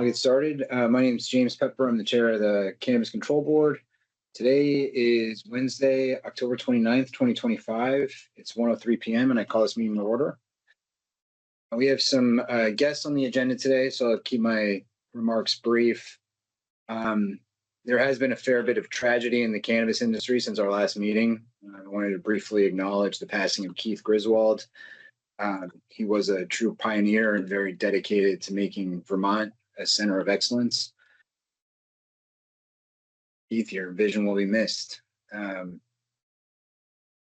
get started. My name is James Pepper. I'm the chair of the Cannabis Control Board. Today is Wednesday, October 29th, 2025. It's 1:03 p.m. and I call this meeting to order. We have some guests on the agenda today, so I'll keep my remarks brief. There has been a fair bit of tragedy in the cannabis industry since our last meeting. I wanted to briefly acknowledge the passing of Keith Griswold. He was a true pioneer and very dedicated to making Vermont a center of excellence. Keith, your vision will be missed.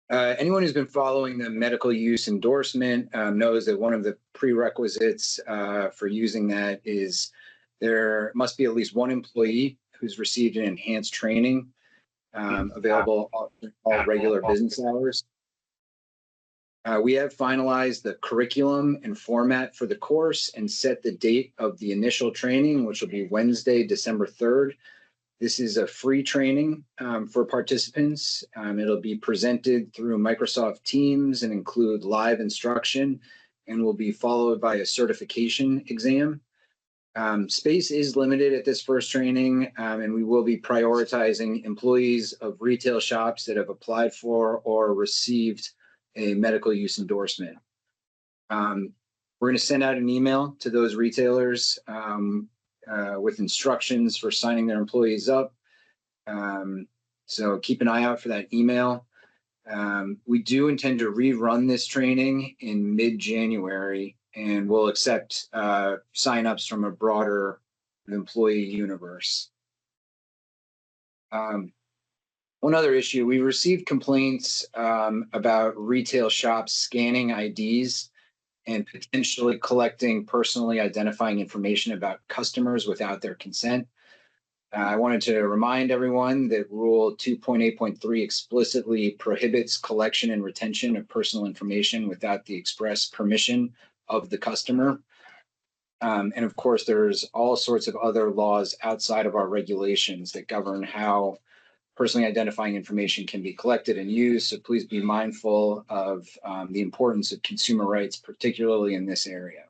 Anyone who's been following the medical use endorsement knows that one of the prerequisites for using that is there must be at least one employee who's received an enhanced training available all regular business hours. We have finalized the curriculum and format for the course and set the date of the initial training, which will be Wednesday, December 3rd. This is a free training for participants. It'll be presented through Microsoft Teams and include live instruction and will be followed by a certification exam. Space is limited at this first training, and we will be prioritizing employees of retail shops that have applied for or received a medical use endorsement. We're going to send out an email to those retailers with instructions for signing their employees up. So keep an eye out for that email. We do intend to rerun this training in mid-January, and we'll accept signups from a broader employee universe. One other issue, we received complaints about retail shops scanning IDs and potentially collecting personally identifying information about customers without their consent. I wanted to remind everyone that Rule 2.8.3 explicitly prohibits collection and retention of personal information without the express permission of the customer. And of course, there's all sorts of other laws outside of our regulations that govern how personally identifying information can be collected and used. So please be mindful of the importance of consumer rights, particularly in this area.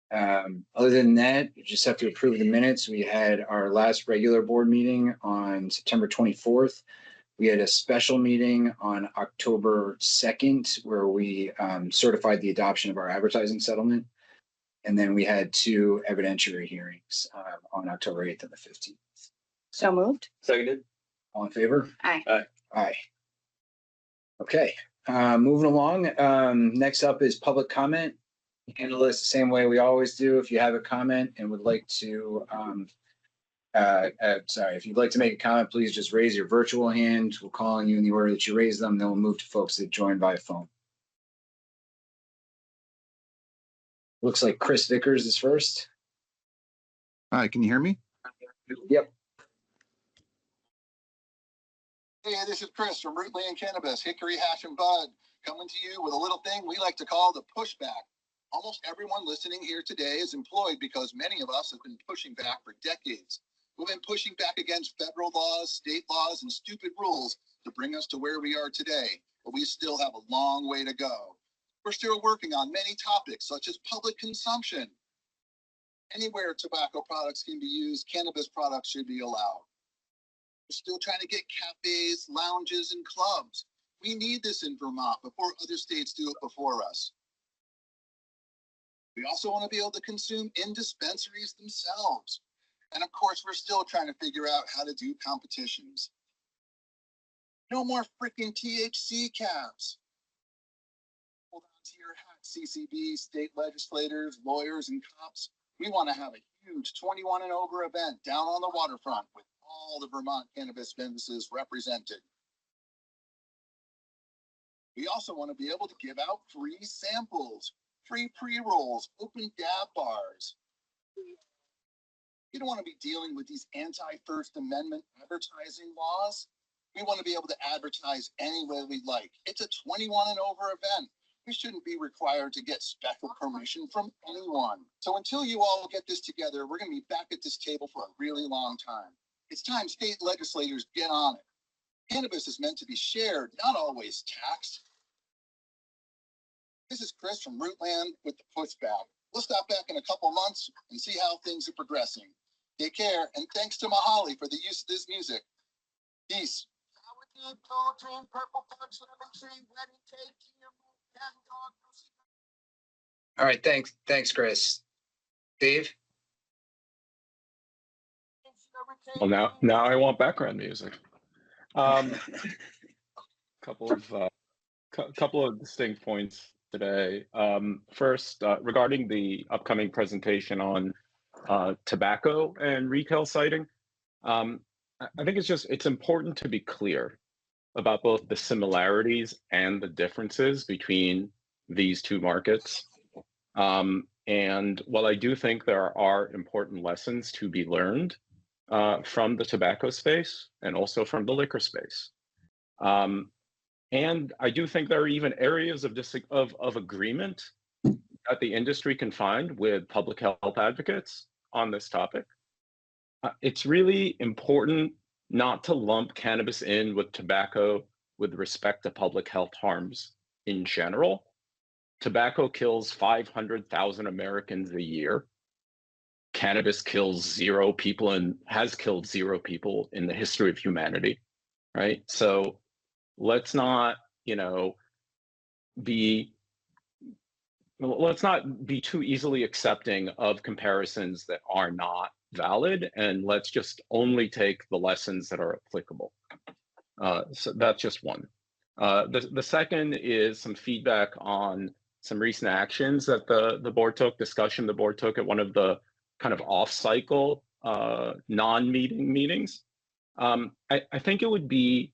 Other than that, you just have to approve the minutes. We had our last regular board meeting on September 24th. We had a special meeting on October 2nd where we certified the adoption of our advertising settlement. And then we had two evidentiary hearings on October 8th and the 15th. So moved. Seconded. All in favor? Aye. Aye. Aye. Okay, moving along. Next up is public comment. Handle this the same way we always do. If you have a comment and would like to, if you'd like to make a comment, please just raise your virtual hand. We'll call on you in the order that you raise them. Then we'll move to folks that join by phone. Looks like Chris Vickers is first. Hi, can you hear me? Yep. Hey, this is Chris from Rootland Cannabis, Hickory, Hash, and Bud, coming to you with a little thing we like to call the pushback. Almost everyone listening here today is employed because many of us have been pushing back for decades. We've been pushing back against federal laws, state laws, and stupid rules to bring us to where we are today, but we still have a long way to go. We're still working on many topics such as public consumption. Anywhere tobacco products can be used, cannabis products should be allowed. We're still trying to get cafes, lounges, and clubs. We need this in Vermont before other states do it before us. We also want to be able to consume in dispensaries themselves. And of course, we're still trying to figure out how to do competitions. No more freaking THC caps. Hold on to your hat, CCB, state legislators, lawyers, and cops. We want to have a huge 21 and over event down on the waterfront with all the Vermont cannabis businesses represented. We also want to be able to give out free samples, free pre-rolls, open dab bars. We don't want to be dealing with these anti-First Amendment advertising laws. We want to be able to advertise any way we like. It's a 21 and over event. We shouldn't be required to get special permission from anyone. So until you all get this together, we're going to be back at this table for a really long time. It's time state legislators get on it. Cannabis is meant to be shared, not always taxed. This is Chris from Rootland with the pushback. We'll stop back in a couple months and see how things are progressing. Take care, and thanks to Mahali for the use of this music. Peace. All right, thanks, Chris. Dave? Well, now I want background music. Couple of distinct points today. First, regarding the upcoming presentation on tobacco and retail citing, I think it's important to be clear about both the similarities and the differences between these two markets. And while I do think there are important lessons to be learned from the tobacco space and also from the liquor space, and I do think there are even areas of agreement that the industry can find with public health advocates on this topic. It's really important not to lump cannabis in with tobacco with respect to public health harms in general. Tobacco kills 500,000 Americans a year. Cannabis kills 0 people and has killed 0 people in the history of humanity, right? So let's not, let's not be too easily accepting of comparisons that are not valid, and let's just only take the lessons that are applicable. So that's just one. The second is some feedback on some recent actions that the board took, discussion the board took at one of the kind of off-cycle non-meeting meetings. I think it would be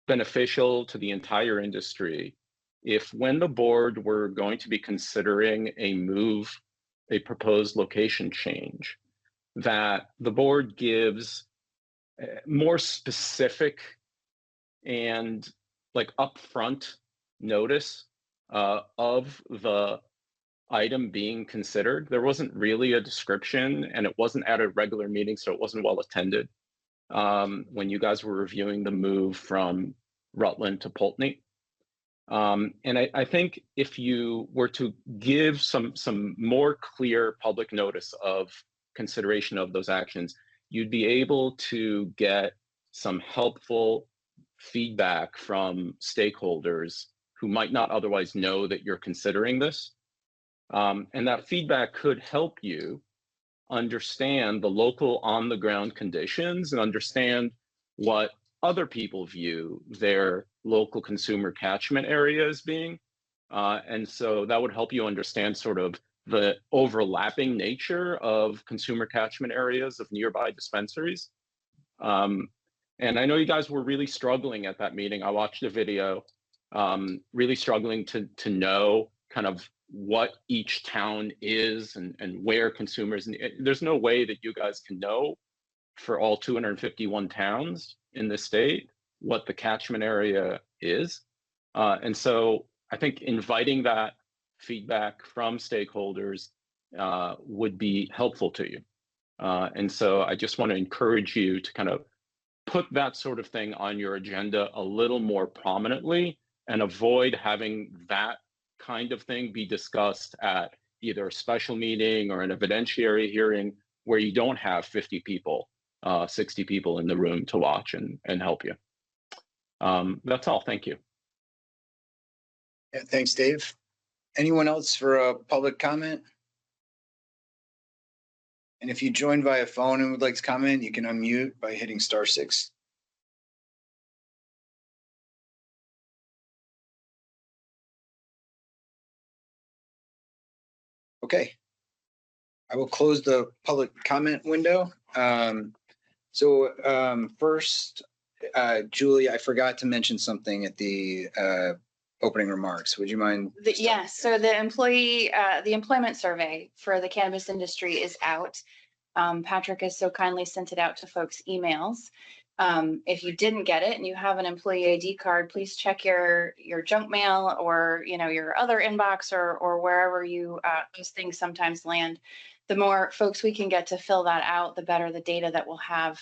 beneficial to the entire industry if, when the board were going to be considering a proposed location change, that the board gives more specific and like upfront notice of the item being considered. There wasn't really a description, and it wasn't at a regular meeting, so it wasn't well attended when you guys were reviewing the move from Rutland to Pulteney. And I think if you were to give some more clear public notice of consideration of those actions, you'd be able to get some helpful feedback from stakeholders who might not otherwise know that you're considering this. And that feedback could help you understand the local on-the-ground conditions and understand what other people view their local consumer catchment area as being. And so that would help you understand sort of the overlapping nature of consumer catchment areas of nearby dispensaries. And I know you guys were really struggling at that meeting. I watched the video, really struggling to know kind of what each town is and where consumers, there's no way that you guys can know for all 251 towns in the state what the catchment area is. And so I think inviting that feedback from stakeholders would be helpful to you. And so I just want to encourage you to kind of put that sort of thing on your agenda a little more prominently and avoid having that kind of thing be discussed at either a special meeting or an evidentiary hearing where you don't have 50 people, 60 people in the room to watch and help you. That's all. Thank you. Yeah, thanks, Dave. Anyone else for a public comment? And if you joined via phone and would like to comment, you can unmute by hitting *6. Okay. I will close the public comment window. First, Julie, I forgot to mention something at the opening remarks. Would you mind? Yes. So the employment survey for the cannabis industry is out. Patrick has so kindly sent it out to folks' emails. If you didn't get it and you have an employee ID card, please check your junk mail or your other inbox or wherever those things sometimes land. The more folks we can get to fill that out, the better the data that we'll have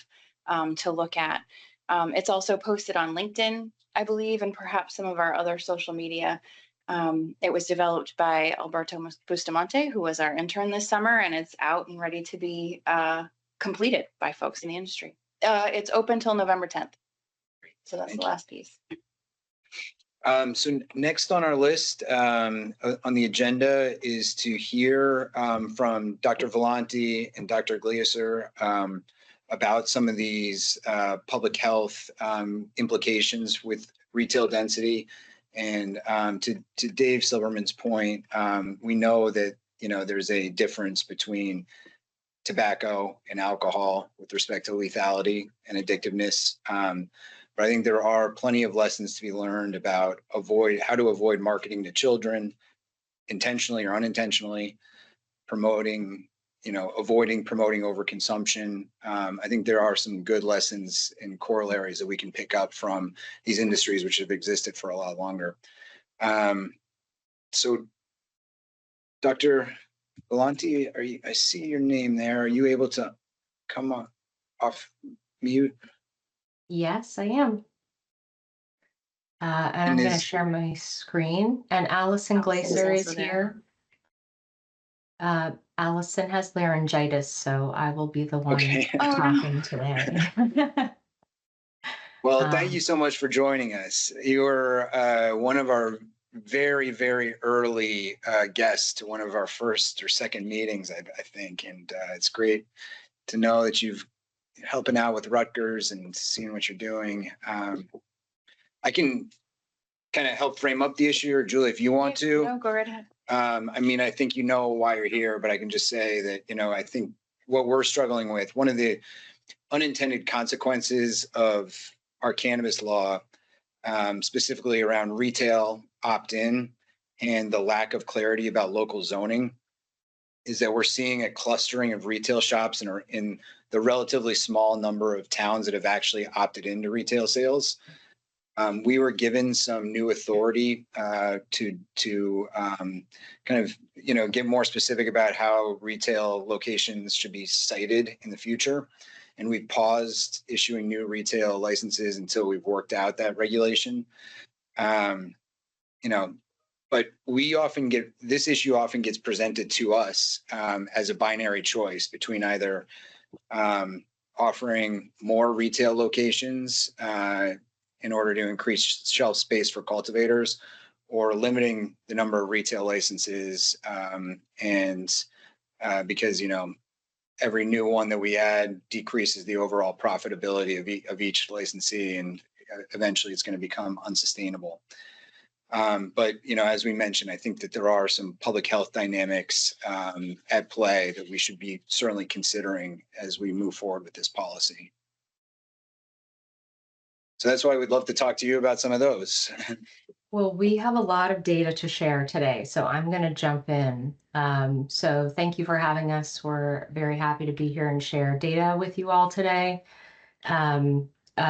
to look at. It's also posted on LinkedIn, I believe, and perhaps some of our other social media. It was developed by Alberto Bustamante, who was our intern this summer, and it's out and ready to be completed by folks in the industry. It's open till November 10th. So that's the last piece. So next on our list on the agenda is to hear from Dr. Volante and Dr. Glaser about some of these public health implications with retail density. And to Dave Silverman's point, we know that there's a difference between tobacco and alcohol with respect to lethality and addictiveness. But I think there are plenty of lessons to be learned about how to avoid marketing to children intentionally or unintentionally, avoiding promoting overconsumption. I think there are some good lessons and corollaries that we can pick up from these industries, which have existed for a lot longer. So, Dr. Volante, I see your name there. Are you able to come off mute? Yes, I am. And I'm going to share my screen. And Allison Glaser is here. Allison has laryngitis, so I will be the one talking today. Well, thank you so much for joining us. You're one of our very, very early guests to one of our first or second meetings, I think. And it's great to know that you've helping out with Rutgers and seeing what you're doing. I can kind of help frame up the issue, or Julie, if you want to. No, go right ahead. I think you know why you're here, but I can just say that, I think what we're struggling with, one of the unintended consequences of our cannabis law, specifically around retail opt-in and the lack of clarity about local zoning, is that we're seeing a clustering of retail shops in the relatively small number of towns that have actually opted into retail sales. We were given some new authority to kind of get more specific about how retail locations should be cited in the future, and we paused issuing new retail licenses until we've worked out that regulation. But this issue often gets presented to us as a binary choice between either offering more retail locations in order to increase shelf space for cultivators, or limiting the number of retail licenses. Because, every new one that we add decreases the overall profitability of each licensee, and eventually it's going to become unsustainable. But, as we mentioned, I think that there are some public health dynamics at play that we should be certainly considering as we move forward with this policy. So that's why we'd love to talk to you about some of those. Well, we have a lot of data to share today, so I'm going to jump in. So thank you for having us. We're very happy to be here and share data with you all today.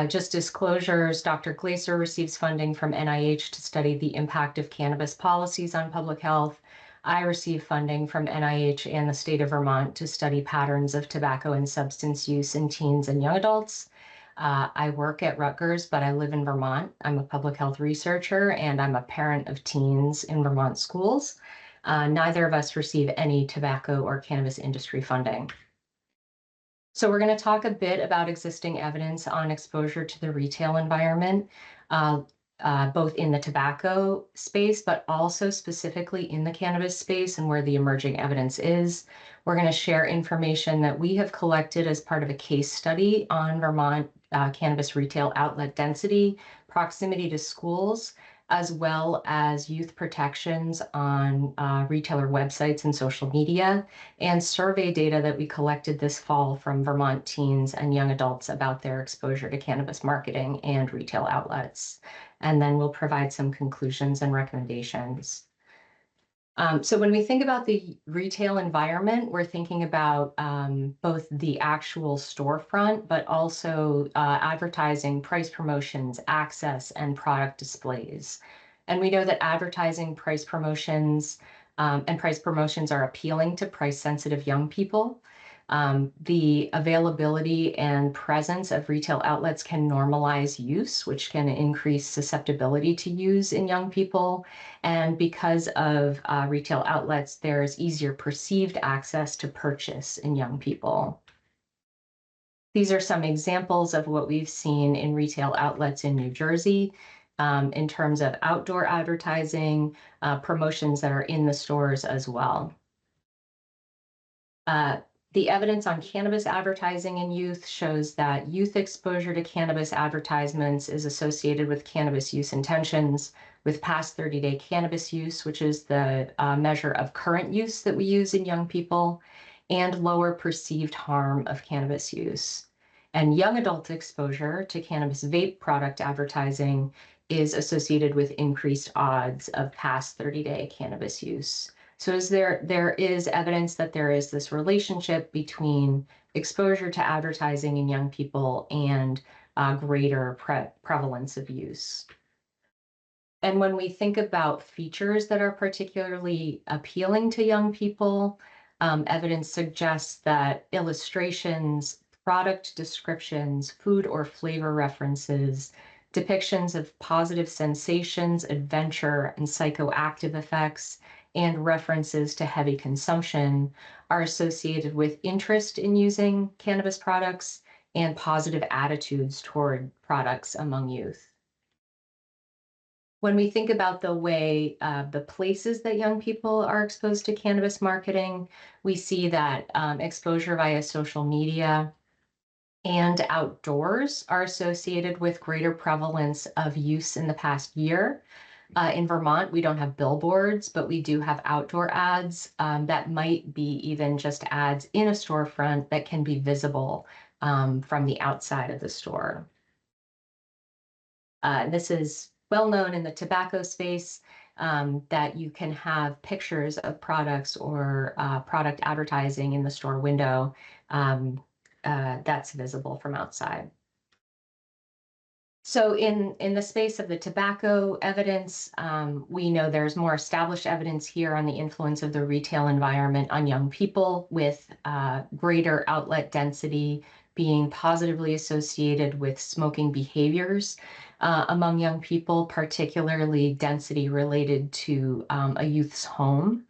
Just disclosures, Dr. Glaser receives funding from NIH to study the impact of cannabis policies on public health. I receive funding from NIH and the state of Vermont to study patterns of tobacco and substance use in teens and young adults. I work at Rutgers, but I live in Vermont. I'm a public health researcher, and I'm a parent of teens in Vermont schools. Neither of us receive any tobacco or cannabis industry funding. So we're going to talk a bit about existing evidence on exposure to the retail environment, both in the tobacco space, but also specifically in the cannabis space and where the emerging evidence is. We're going to share information that we have collected as part of a case study on Vermont cannabis retail outlet density, proximity to schools, as well as youth protections on retailer websites and social media, and survey data that we collected this fall from Vermont teens and young adults about their exposure to cannabis marketing and retail outlets. And then we'll provide some conclusions and recommendations. So when we think about the retail environment, we're thinking about both the actual storefront, but also advertising, price promotions, access, and product displays. And we know that advertising, price promotions are appealing to price-sensitive young people. The availability and presence of retail outlets can normalize use, which can increase susceptibility to use in young people. And because of retail outlets, there's easier perceived access to purchase in young people. These are some examples of what we've seen in retail outlets in New Jersey in terms of outdoor advertising, promotions that are in the stores as well. The evidence on cannabis advertising in youth shows that youth exposure to cannabis advertisements is associated with cannabis use intentions, with past 30-day cannabis use, which is the measure of current use that we use in young people, and lower perceived harm of cannabis use. And young adult exposure to cannabis vape product advertising is associated with increased odds of past 30-day cannabis use. So there is evidence that there is this relationship between exposure to advertising in young people and greater prevalence of use. And when we think about features that are particularly appealing to young people, evidence suggests that illustrations, product descriptions, food or flavor references, depictions of positive sensations, adventure, and psychoactive effects, and references to heavy consumption are associated with interest in using cannabis products and positive attitudes toward products among youth. When we think about the way the places that young people are exposed to cannabis marketing, we see that exposure via social media and outdoors are associated with greater prevalence of use in the past year. In Vermont, we don't have billboards, but we do have outdoor ads that might be even just ads in a storefront that can be visible from the outside of the store. This is well known in the tobacco space that you can have pictures of products or product advertising in the store window that's visible from outside. So in the space of the tobacco evidence, we know there's more established evidence here on the influence of the retail environment on young people, with greater outlet density being positively associated with smoking behaviors among young people, particularly density related to a youth's home,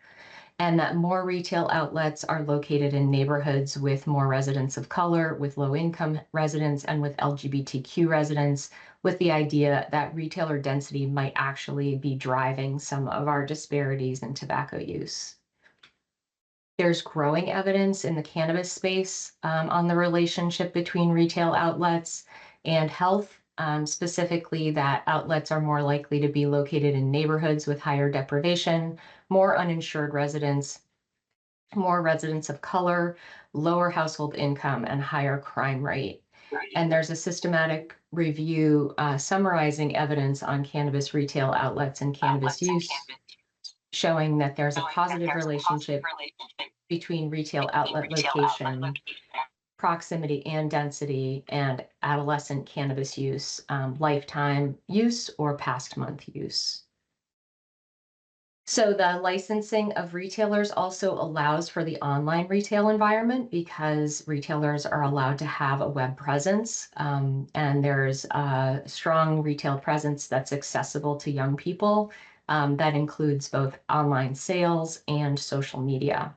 and that more retail outlets are located in neighborhoods with more residents of color, with low-income residents, and with LGBTQ residents, with the idea that retailer density might actually be driving some of our disparities in tobacco use. There's growing evidence in the cannabis space on the relationship between retail outlets and health, specifically that outlets are more likely to be located in neighborhoods with higher deprivation, more uninsured residents, more residents of color, lower household income, and higher crime rate. And there's a systematic review summarizing evidence on cannabis retail outlets and cannabis use, showing that there's a positive relationship between retail outlet location, proximity and density, and adolescent cannabis use, lifetime use or past month use. So the licensing of retailers also allows for the online retail environment because retailers are allowed to have a web presence, and there's a strong retail presence that's accessible to young people that includes both online sales and social media.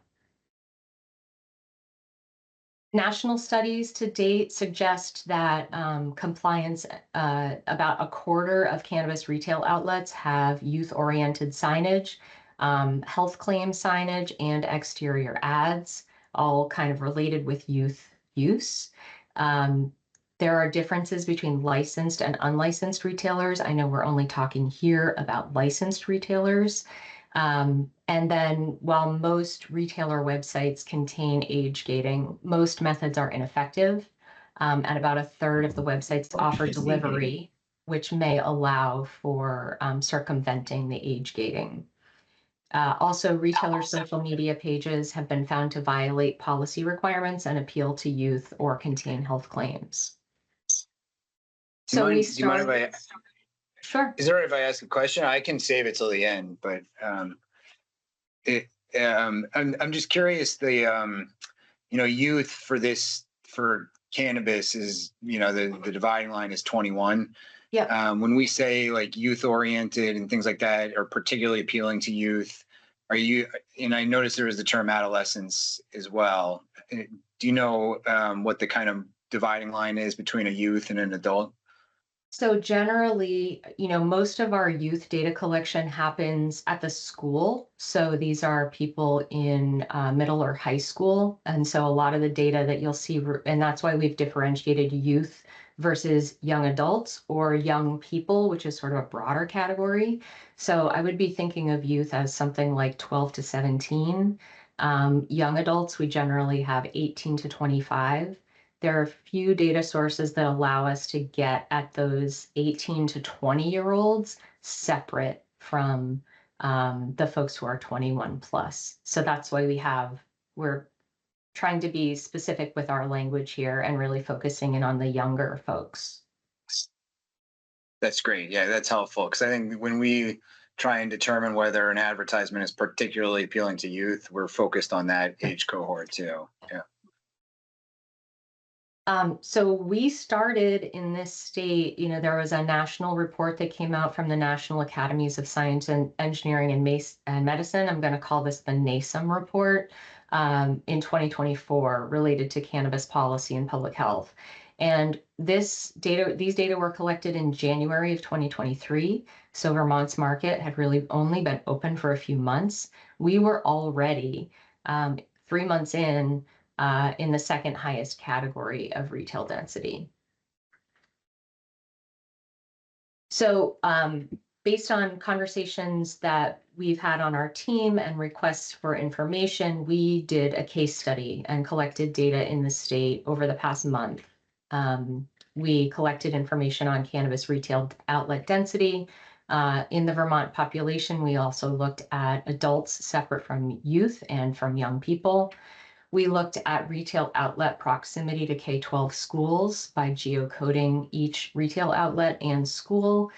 National studies to date suggest that compliance, about a quarter of cannabis retail outlets have youth-oriented signage, health claim signage, and exterior ads, all kind of related with youth use. There are differences between licensed and unlicensed retailers. I know we're only talking here about licensed retailers. And then while most retailer websites contain age gating, most methods are ineffective. And about a third of the websites offer delivery, which may allow for circumventing the age gating. Also, retailer social media pages have been found to violate policy requirements and appeal to youth or contain health claims. So we start. Sure. Is it all right if I ask a question? I can save it till the end, but I'm just curious. youth for cannabis is, the dividing line is 21. Yeah. When we say like youth oriented and things like that are particularly appealing to youth, and I noticed there was the term adolescence as well. Do you know what the kind of dividing line is between a youth and an adult? So generally, most of our youth data collection happens at the school. So these are people in middle or high school. And so a lot of the data that you'll see, and that's why we've differentiated youth versus young adults or young people, which is sort of a broader category. So I would be thinking of youth as something like 12 to 17. Young adults, we generally have 18 to 25. There are a few data sources that allow us to get at those 18 to 20-year-olds separate from the folks who are 21 plus. So that's why we're trying to be specific with our language here and really focusing in on the younger folks. That's great. Yeah, that's helpful. Because I think when we try and determine whether an advertisement is particularly appealing to youth, we're focused on that age cohort too. Yeah. So we started in this state, there was a national report that came out from the National Academies of Science and Engineering and Medicine. I'm going to call this the NASEM report in 2024 related to cannabis policy and public health. And these data were collected in January of 2023. So Vermont's market had really only been open for a few months. We were already 3 months in the second highest category of retail density. So based on conversations that we've had on our team and requests for information, we did a case study and collected data in the state over the past month. We collected information on cannabis retail outlet density. In the Vermont population, we also looked at adults separate from youth and from young people. We looked at retail outlet proximity to K-12 schools by geocoding each retail outlet and school.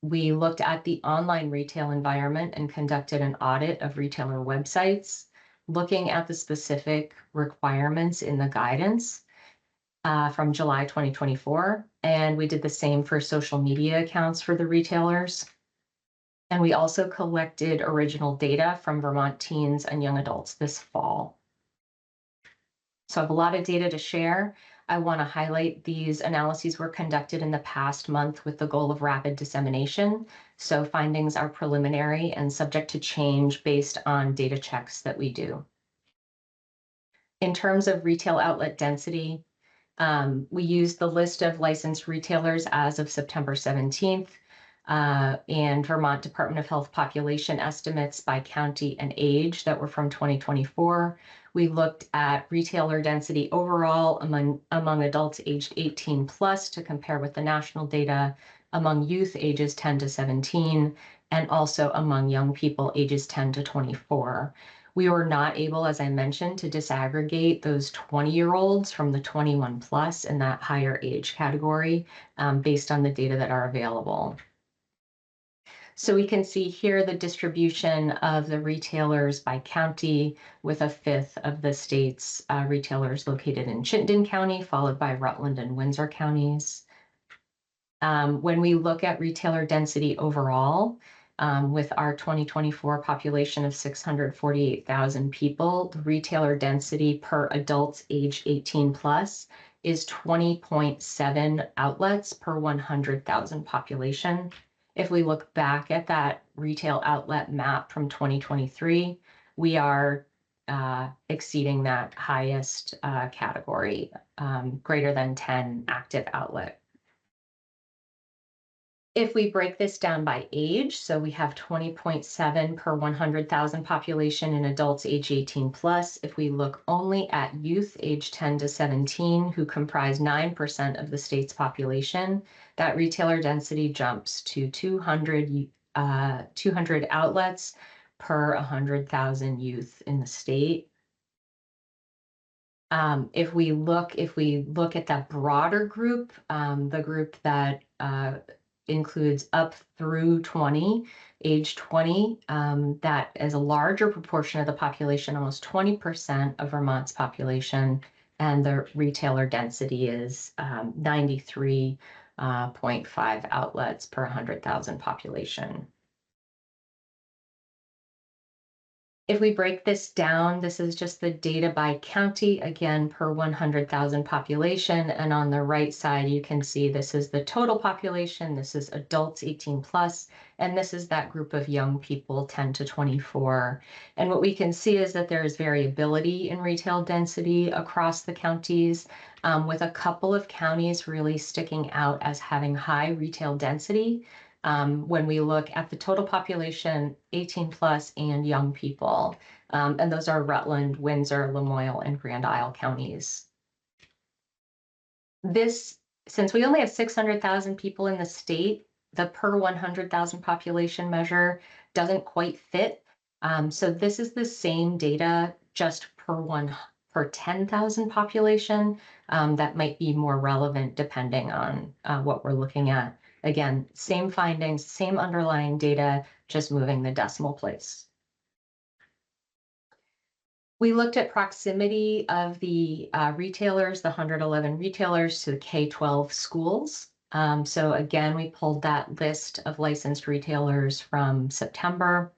We looked at the online retail environment and conducted an audit of retailer websites, looking at the specific requirements in the guidance from July 2024. And we did the same for social media accounts for the retailers. And we also collected original data from Vermont teens and young adults this fall. So I have a lot of data to share. I want to highlight these analyses were conducted in the past month with the goal of rapid dissemination. So findings are preliminary and subject to change based on data checks that we do. In terms of retail outlet density, we use the list of licensed retailers as of September 17th. And Vermont Department of Health population estimates by county and age that were from 2024. We looked at retailer density overall among adults aged 18 plus to compare with the national data, among youth ages 10 to 17, and also among young people ages 10 to 24. We were not able, as I mentioned, to disaggregate those 20-year-olds from the 21 plus in that higher age category based on the data that are available. So we can see here the distribution of the retailers by county, with a fifth of the state's retailers located in Chittenden County, followed by Rutland and Windsor counties. When we look at retailer density overall, with our 2024 population of 648,000 people, the retailer density per adults aged 18 plus is 20.7 outlets per 100,000 population. If we look back at that retail outlet map from 2023, we are exceeding that highest category, greater than 10 active outlet. If we break this down by age, so we have 20.7 per 100,000 population in adults age 18 plus. If we look only at youth age 10 to 17, who comprise 9% of the state's population, that retailer density jumps to 200 outlets per 100,000 youth in the state. If we look at that broader group, the group that includes up through 20, age 20. That is a larger proportion of the population, almost 20% of Vermont's population, and the retailer density is 93.5 outlets per 100,000 population. If we break this down, this is just the data by county, again, per 100,000 population. And on the right side, you can see this is the total population. This is adults 18 plus, and this is that group of young people 10 to 24. And what we can see is that there is variability in retail density across the counties, with a couple of counties really sticking out as having high retail density. When we look at the total population, 18 plus and young people, and those are Rutland, Windsor, Lamoille, and Grand Isle counties. Since we only have 600,000 people in the state, the per 100,000 population measure doesn't quite fit. So this is the same data just per 10,000 population. That might be more relevant depending on what we're looking at. Again, same findings, same underlying data, just moving the decimal place. We looked at proximity of the retailers, the 111 retailers, to the K-12 schools. So again, we pulled that list of licensed retailers from September,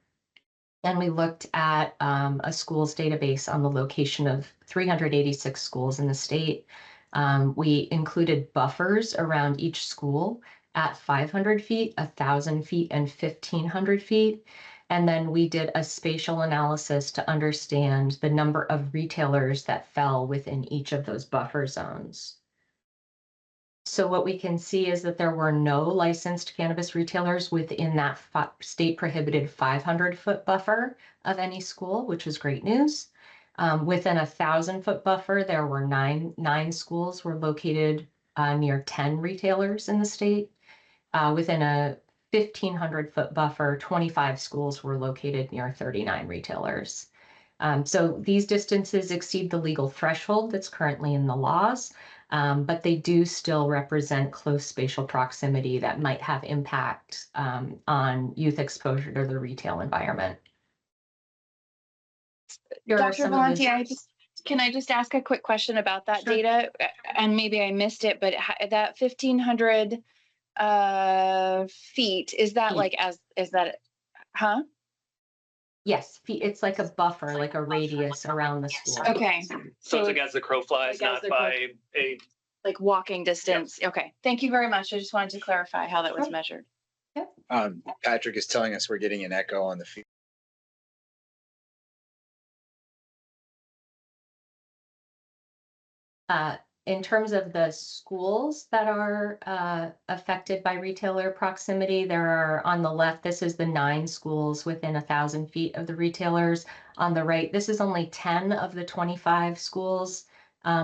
and we looked at a schools database on the location of 386 schools in the state. We included buffers around each school at 500 feet, 1,000 feet, and 1,500 feet. And then we did a spatial analysis to understand the number of retailers that fell within each of those buffer zones. So what we can see is that there were no licensed cannabis retailers within that state prohibited 500-foot buffer of any school, which is great news. Within a 1,000-foot buffer, there were nine schools were located near 10 retailers in the state. Within a 1,500-foot buffer, 25 schools were located near 39 retailers. So these distances exceed the legal threshold that's currently in the laws, but they do still represent close spatial proximity that might have impact on youth exposure to the retail environment. Dr. Valenti, can I just ask a quick question about that Sure. data? And maybe I missed it, but that 1,500 feet, is that like huh? Yes, it's like a buffer, like a radius around the school. Okay. So it's like as the crow flies, like as not the by a, like walking distance. Okay. Thank you very much. I just wanted to clarify how that was Sure. measured. Patrick is telling us we're getting an echo on the feed. In terms of the schools that are affected by retailer proximity, there are on the left, this is the 9 schools within 1,000 feet of the retailers. On the right, this is only 10 of the 25 schools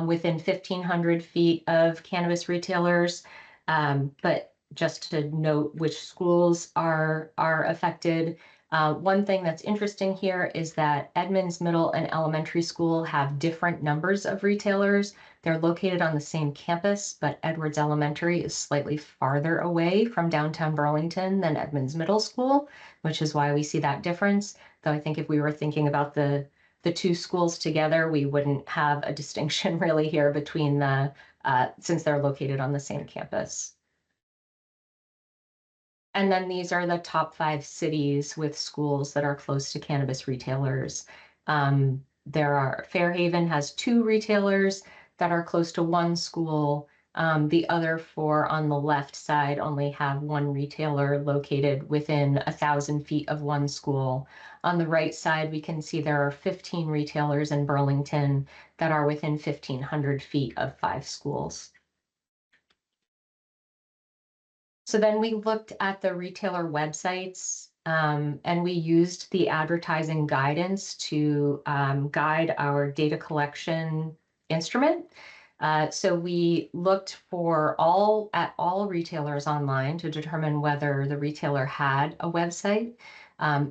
within 1,500 feet of cannabis retailers. But just to note which schools are affected. One thing that's interesting here is that Edmonds Middle and Elementary School have different numbers of retailers. They're located on the same campus, but Edwards Elementary is slightly farther away from downtown Burlington than Edmonds Middle School, which is why we see that difference. Though I think if we were thinking about the two schools together, we wouldn't have a distinction really here between the, since they're located on the same campus. And then these are the top 5 cities with schools that are close to cannabis retailers. Fairhaven has 2 retailers that are close to 1 school. The other 4 on the left side only have 1 retailer located within 1,000 feet of 1 school. On the right side, we can see there are 15 retailers in Burlington that are within 1,500 feet of 5 schools. So then we looked at the retailer websites and we used the advertising guidance to guide our data collection instrument. So we looked at all retailers online to determine whether the retailer had a website.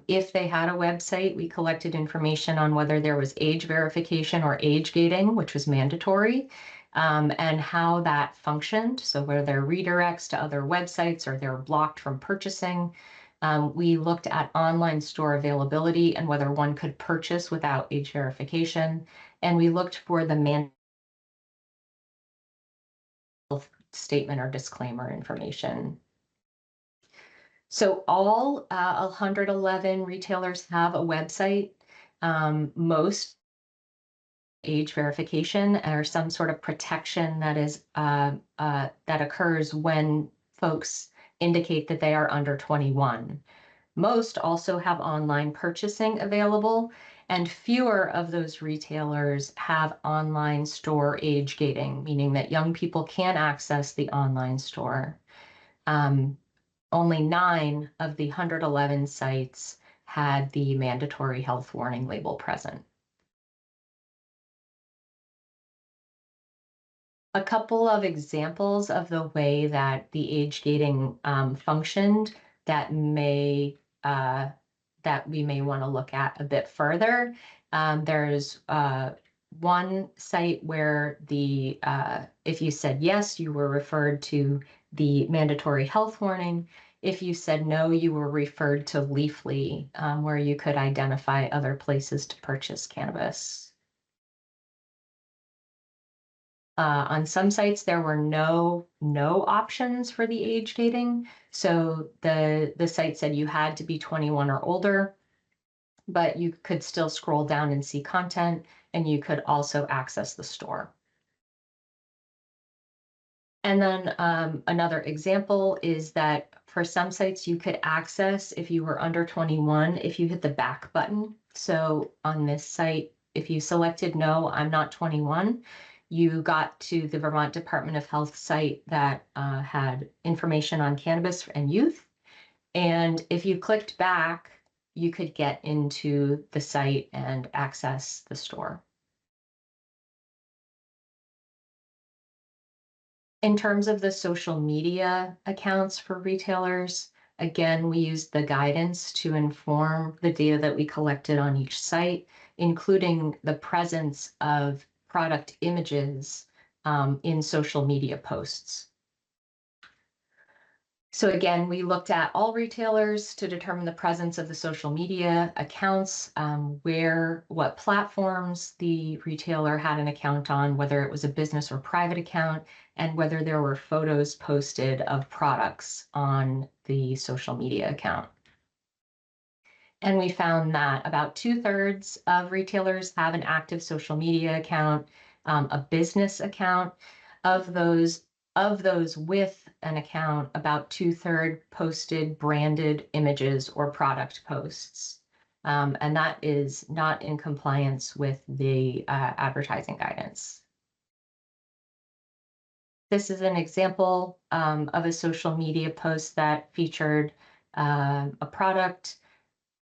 If they had a website, we collected information on whether there was age verification or age gating, which was mandatory. and how that functioned. So whether they're redirects to other websites or they're blocked from purchasing. We looked at online store availability and whether one could purchase without age verification. And we looked for the statement or disclaimer information. So all 111 retailers have a website. Most age verification or some sort of protection that is that occurs when folks indicate that they are under 21. Most also have online purchasing available, and fewer of those retailers have online store age gating, meaning that young people can access the online store. Only 9 of the 111 sites had the mandatory health warning label present. A couple of examples of the way that the age gating functioned that we may want to look at a bit further. There's one site where if you said yes, you were referred to the mandatory health warning. If you said no, you were referred to Leafly, where you could identify other places to purchase cannabis. On some sites, there were no options for the age gating. So the site said you had to be 21 or older, but you could still scroll down and see content, and you could also access the store. And then another example is that for some sites you could access if you were under 21 if you hit the back button. So on this site, if you selected no, I'm not 21, you got to the Vermont Department of Health site that had information on cannabis and youth. And if you clicked back, you could get into the site and access the store. In terms of the social media accounts for retailers, again, we used the guidance to inform the data that we collected on each site, including the presence of product images in social media posts. So again, we looked at all retailers to determine the presence of the social media accounts, what platforms the retailer had an account on, whether it was a business or private account, and whether there were photos posted of products on the social media account. And we found that about 2/3 of retailers have an active social media account, a business account. Of those with an account, about 2/3 posted branded images or product posts. And that is not in compliance with the advertising guidance. This is an example of a social media post that featured a product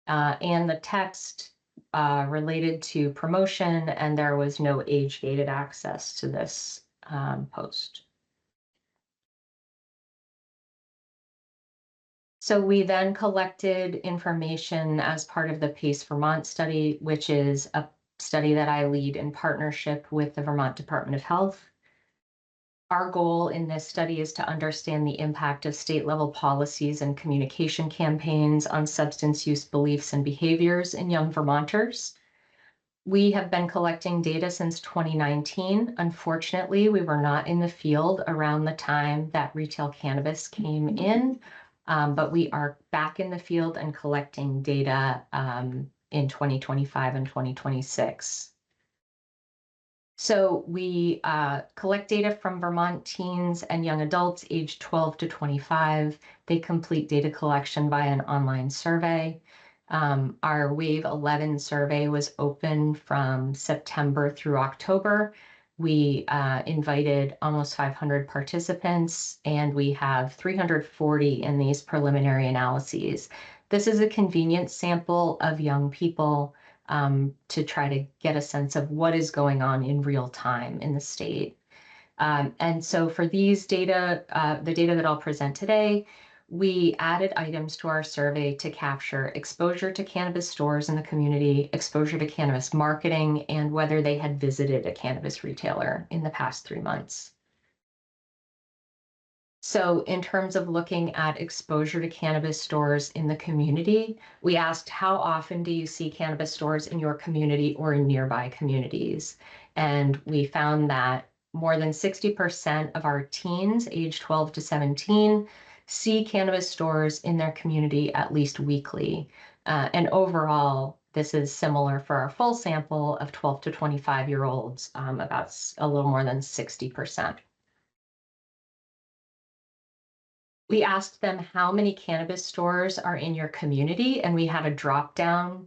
and the text related to promotion, and there was no age-gated access to this post. So we then collected information as part of the PACE Vermont study, which is a study that I lead in partnership with the Vermont Department of Health. Our goal in this study is to understand the impact of state-level policies and communication campaigns on substance use beliefs and behaviors in young Vermonters. We have been collecting data since 2019. Unfortunately, we were not in the field around the time that retail cannabis came in, but we are back in the field and collecting data in 2025 and 2026. So we collect data from Vermont teens and young adults aged 12 to 25. They complete data collection by an online survey. Our Wave 11 survey was open from September through October. We invited almost 500 participants, and we have 340 in these preliminary analyses. This is a convenient sample of young people to try to get a sense of what is going on in real time in the state. And so for these data, the data that I'll present today, we added items to our survey to capture exposure to cannabis stores in the community, exposure to cannabis marketing, and whether they had visited a cannabis retailer in the past 3 months. So in terms of looking at exposure to cannabis stores in the community, we asked how often do you see cannabis stores in your community or in nearby communities? And we found that more than 60% of our teens aged 12 to 17 see cannabis stores in their community at least weekly. And overall, this is similar for our full sample of 12 to 25-year-olds, about a little more than 60%. We asked them how many cannabis stores are in your community, and we had a drop-down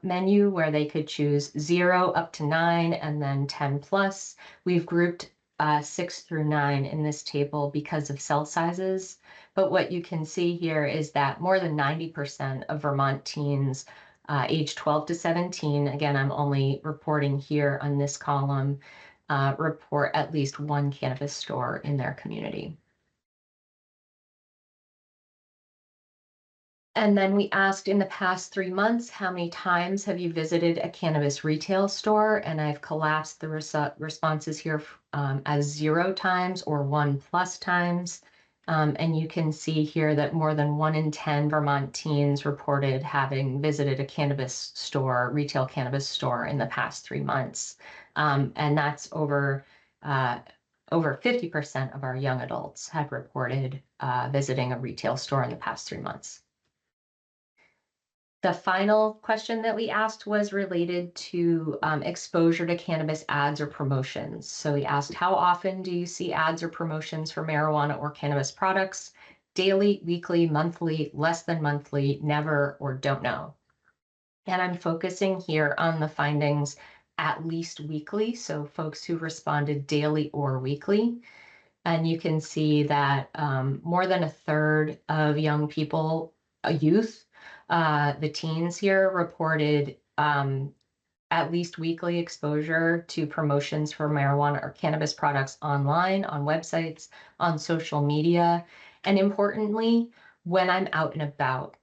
menu where they could choose 0 up to 9 and then 10 plus. We've grouped 6 through 9 in this table because of cell sizes. But what you can see here is that more than 90% of Vermont teens age 12 to 17, again, I'm only reporting here on this column, report at least one cannabis store in their community. And then we asked in the past 3 months, how many times have you visited a cannabis retail store? And I've collapsed the responses here as 0 times or 1+ times. And you can see here that more than 1 in 10 Vermont teens reported having visited a cannabis store, retail cannabis store in the past 3 months. And that's over 50% of our young adults had reported visiting a retail store in the past 3 months. The final question that we asked was related to exposure to cannabis ads or promotions. So we asked, how often do you see ads or promotions for marijuana or cannabis products? Daily, weekly, monthly, less than monthly, never, or don't know. And I'm focusing here on the findings at least weekly, so folks who responded daily or weekly. And you can see that more than a third of young people, youth, the teens here reported at least weekly exposure to promotions for marijuana or cannabis products online, on websites, on social media, and importantly, when I'm out and about.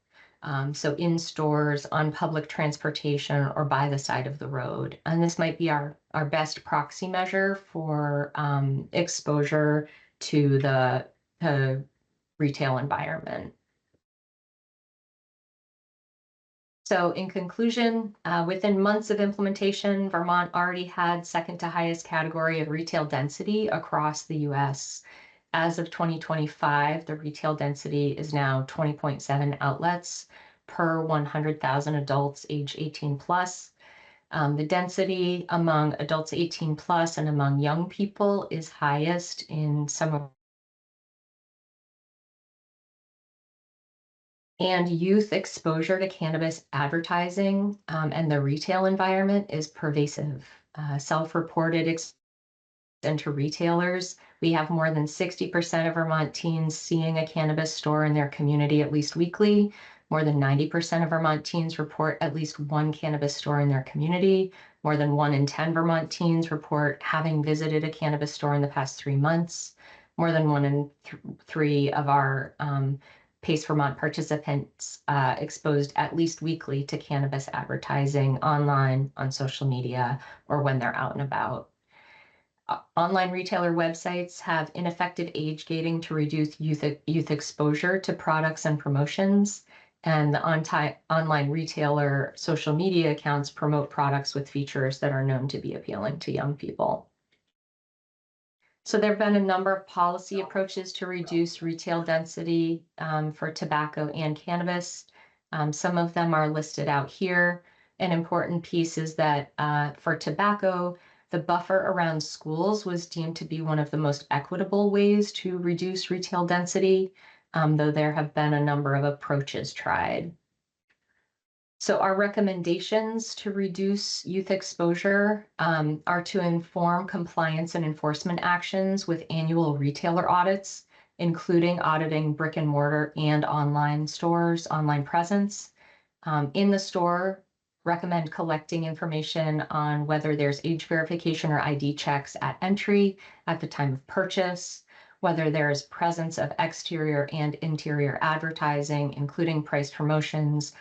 So in stores, on public transportation, or by the side of the road. And this might be our best proxy measure for exposure to the retail environment. So in conclusion, within months of implementation, Vermont already had second to highest category of retail density across the US. As of 2025, the retail density is now 20.7 outlets per 100,000 adults age 18 plus. The density among adults 18 plus and among young people is highest in some of and youth exposure to cannabis advertising and the retail environment is pervasive. Self-reported into retailers, we have more than 60% of Vermont teens seeing a cannabis store in their community at least weekly. More than 90% of Vermont teens report at least one cannabis store in their community. More than 1 in 10 Vermont teens report having visited a cannabis store in the past 3 months. More than 1 in 3 of our PACE Vermont participants exposed at least weekly to cannabis advertising online, on social media, or when they're out and about. Online retailer websites have ineffective age gating to reduce youth exposure to products and promotions. And the online retailer social media accounts promote products with features that are known to be appealing to young people. So there have been a number of policy approaches to reduce retail density for tobacco and cannabis. Some of them are listed out here. An important piece is that for tobacco, the buffer around schools was deemed to be one of the most equitable ways to reduce retail density, though there have been a number of approaches tried. So our recommendations to reduce youth exposure are to inform compliance and enforcement actions with annual retailer audits, including auditing brick and mortar and online stores, online presence. In the store, recommend collecting information on whether there's age verification or ID checks at entry, at the time of purchase, whether there is presence of exterior and interior advertising, including price promotions,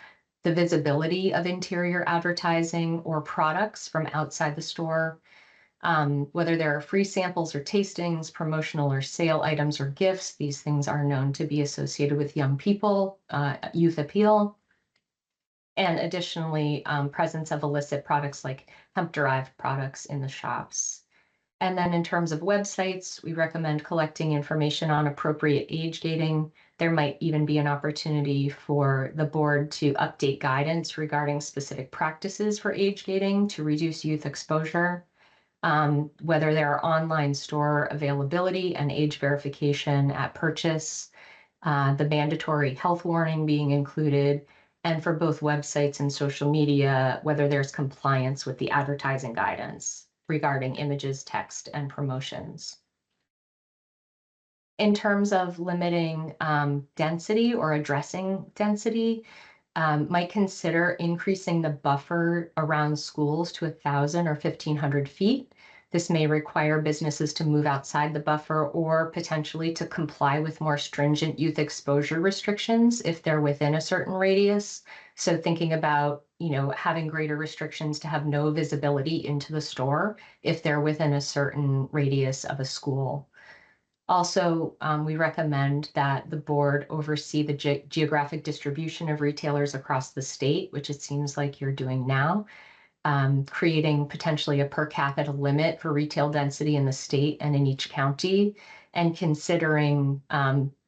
the visibility of interior advertising or products from outside the store, whether there are free samples or tastings, promotional or sale items or gifts. These things are known to be associated with young people, youth appeal. And additionally, presence of illicit products like hemp-derived products in the shops. And then in terms of websites, we recommend collecting information on appropriate age gating. There might even be an opportunity for the board to update guidance regarding specific practices for age gating to reduce youth exposure. Whether there are online store availability and age verification at purchase, the mandatory health warning being included, and for both websites and social media, whether there's compliance with the advertising guidance regarding images, text, and promotions. In terms of limiting density or addressing density, might consider increasing the buffer around schools to 1,000 or 1,500 feet. This may require businesses to move outside the buffer or potentially to comply with more stringent youth exposure restrictions if they're within a certain radius. So thinking about, having greater restrictions to have no visibility into the store if they're within a certain radius of a school. Also, we recommend that the board oversee the geographic distribution of retailers across the state, which it seems like you're doing now, creating potentially a per capita limit for retail density in the state and in each county, and considering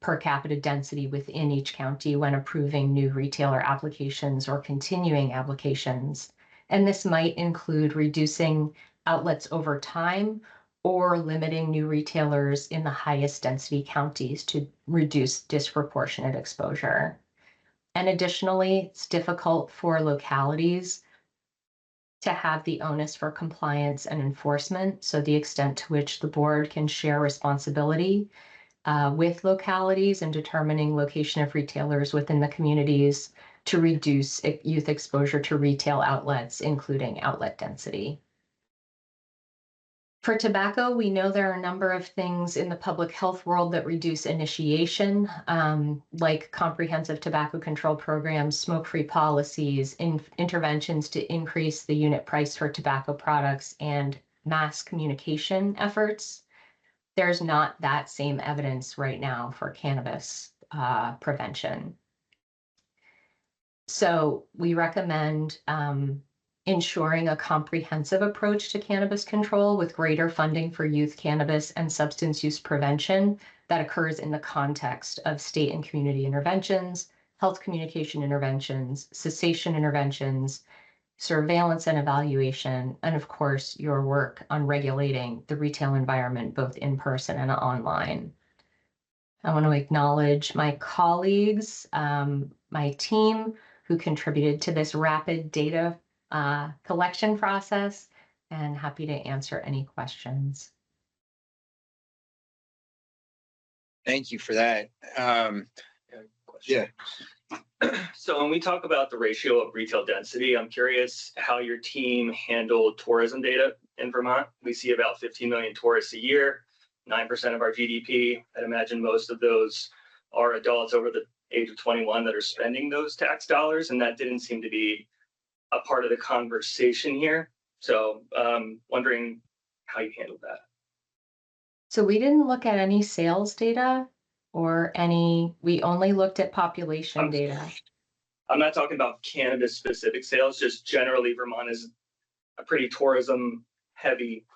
per capita density within each county when approving new retailer applications or continuing applications. And this might include reducing outlets over time or limiting new retailers in the highest density counties to reduce disproportionate exposure. And additionally, it's difficult for localities to have the onus for compliance and enforcement. So the extent to which the board can share responsibility with localities in determining location of retailers within the communities to reduce youth exposure to retail outlets, including outlet density. For tobacco, we know there are a number of things in the public health world that reduce initiation, like comprehensive tobacco control programs, smoke-free policies, interventions to increase the unit price for tobacco products, and mass communication efforts. There's not that same evidence right now for cannabis prevention. So we recommend ensuring a comprehensive approach to cannabis control with greater funding for youth cannabis and substance use prevention that occurs in the context of state and community interventions, health communication interventions, cessation interventions, surveillance and evaluation, and of course, your work on regulating the retail environment, both in person and online. I want to acknowledge my colleagues, my team who contributed to this rapid data collection process, and happy to answer any questions. Thank you for that. Yeah. So when we talk about the ratio of retail density, I'm curious how your team handled tourism data in Vermont. We see about 15 million tourists a year, 9% of our GDP. I'd imagine most of those are adults over the age of 21 that are spending those tax dollars, and that didn't seem to be a part of the conversation here. So wondering how you handled that. So we didn't look at any sales data or we only looked at population data. I'm not talking about cannabis specific sales, just generally Vermont is a pretty tourism heavy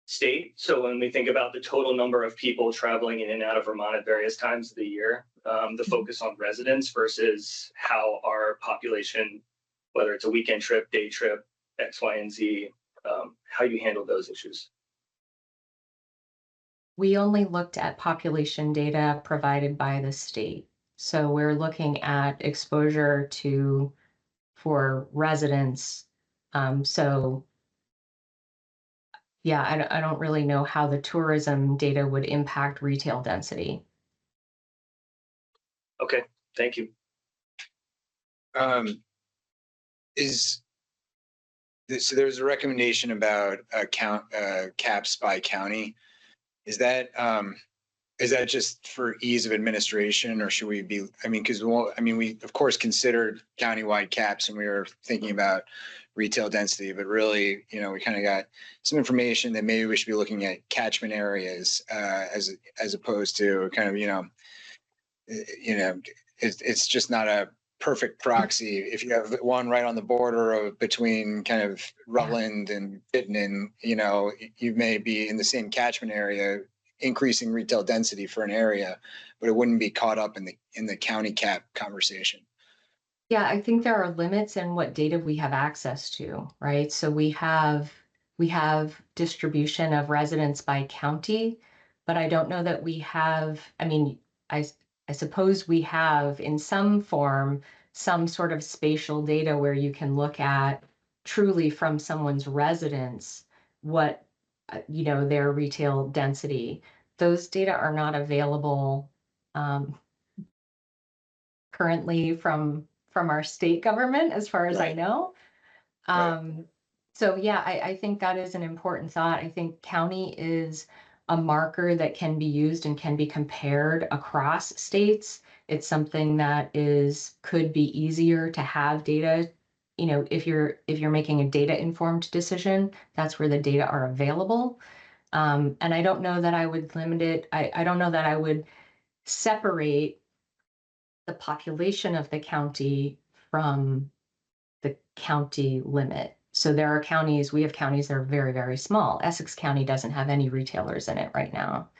state. So when we think about the total number of people traveling in and out of Vermont at various times of the year, the focus on residents versus how our population, whether it's a weekend trip, day trip, X, Y, and Z, how you handle those issues. We only looked at population data provided by the state. So we're looking at exposure for residents. So yeah, I don't really know how the tourism data would impact retail density. Okay, thank you. So there's a recommendation about caps by county. Is that is that just for ease of administration, or should we be, I mean, because we of course considered countywide caps and we were thinking about retail density, but really, we kind of got some information that maybe we should be looking at catchment areas as opposed to kind of, it's just not a perfect proxy. If you have one right on the border of between kind of Rutland and Chittenden, you may be in the same catchment area, increasing retail density for an area, but it wouldn't be caught up in the county cap conversation. Yeah, I think there are limits in what data we have access to, right? So we have distribution of residents by county, but I don't know that we have, I suppose we have in some form some sort of spatial data where you can look at truly from someone's residence what their retail density. Those data are not available currently from our state government, as far as I know. So yeah, I think that is an important thought. I think county is a marker that can be used and can be compared across states. It's something that could be easier to have data. If you're making a data informed decision, that's where the data are available. And I don't know that I would limit it. I don't know that I would separate the population of the county from the county limit. So we have counties that are very, very small. Essex County doesn't have any retailers in it right now.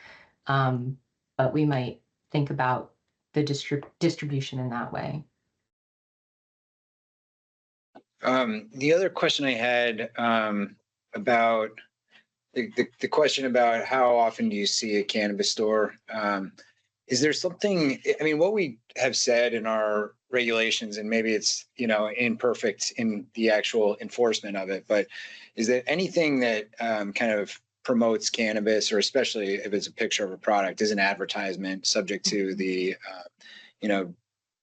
But we might think about the distribution in that way. The other question I had about the question about how often do you see a cannabis store? Is there something, what we have said in our regulations, and maybe it's, imperfect in the actual enforcement of it, but is there anything that kind of promotes cannabis, or especially if it's a picture of a product, is an advertisement subject to the,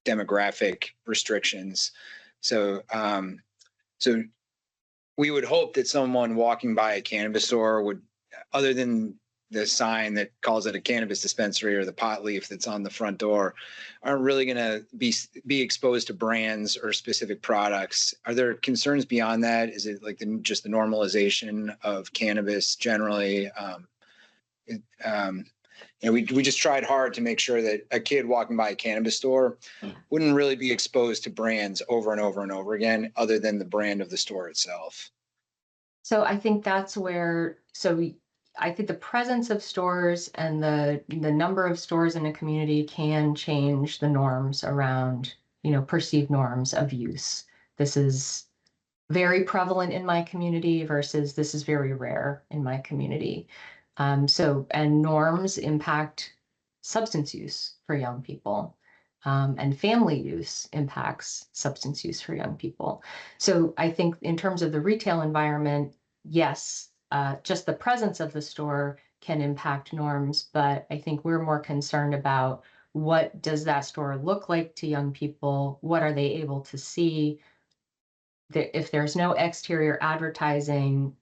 demographic restrictions? So we would hope that someone walking by a cannabis store would, other than the sign that calls it a cannabis dispensary or the pot leaf that's on the front door, aren't really going to be exposed to brands or specific products. Are there concerns beyond that? Is it like just the normalization of cannabis generally? We just tried hard to make sure that a kid walking by a cannabis store wouldn't really be exposed to brands over and over and over again, other than the brand of the store itself. So I think that's where, I think the presence of stores and the number of stores in a community can change the norms around, perceived norms of use. This is very prevalent in my community versus this is very rare in my community. And norms impact substance use for young people. And family use impacts substance use for young people. So I think in terms of the retail environment, yes, just the presence of the store can impact norms, but I think we're more concerned about what does that store look like to young people? What are they able to see? If there's no exterior advertising,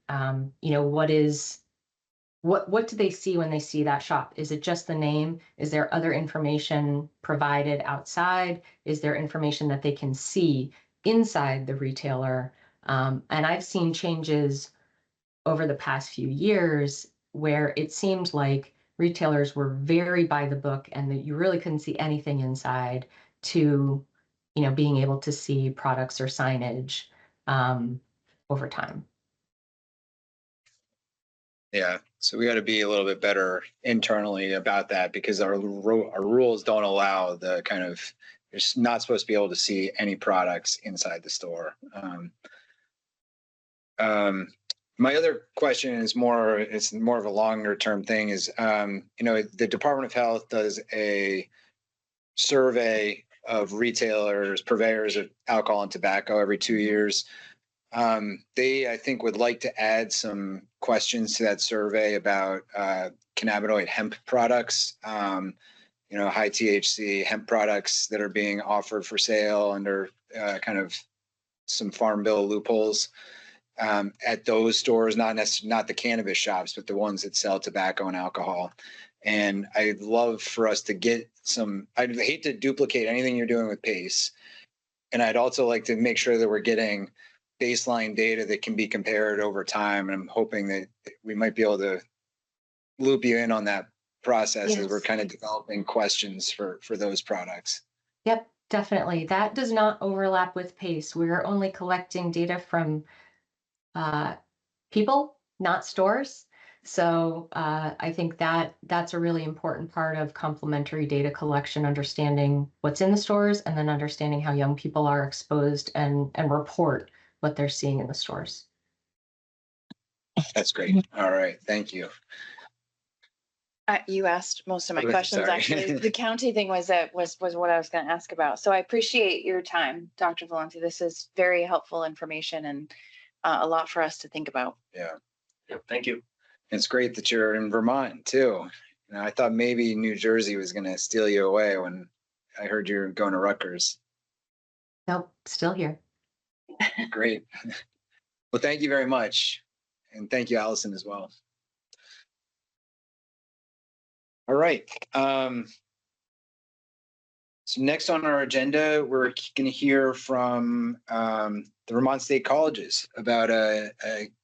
what do they see when they see that shop? Is it just the name? Is there other information provided outside? Is there information that they can see inside the retailer? And I've seen changes over the past few years where it seemed like retailers were very by the book and that you really couldn't see anything inside, to being able to see products or signage over time. Yeah, so we got to be a little bit better internally about that, because our rules don't allow the kind of, you're not supposed to be able to see any products inside the store. My other question is more of a longer term thing, is, the Department of Health does a survey of retailers, purveyors of alcohol and tobacco every 2 years. They, I think, would like to add some questions to that survey about cannabinoid hemp products, high THC hemp products that are being offered for sale under kind of some farm bill loopholes at those stores, not the cannabis shops, but the ones that sell tobacco and alcohol. And I'd love for us to get some, I'd hate to duplicate anything you're doing with PACE. And I'd also like to make sure that we're getting baseline data that can be compared over time. And I'm hoping that we might be able to loop you in on that process as we're kind of developing questions for those products. Yep, definitely. That does not overlap with PACE. We're only collecting data from people, not stores. So I think that's a really important part of complementary data collection, understanding what's in the stores and then understanding how young people are exposed and report what they're seeing in the stores. That's great. All right. Thank you. You asked most of my Okay, questions, sorry. actually. The county thing was what I was going to ask about. So I appreciate your time, Dr. Valenti. This is very helpful information and a lot for us to think about. Yeah. Thank you. It's great that you're in Vermont too. You know, I thought maybe New Jersey was going to steal you away when I heard you're going to Rutgers. Nope, still here. Great. Well, thank you very much. And thank you, Allison, as well. All right. So next on our agenda, we're going to hear from the Vermont State Colleges about a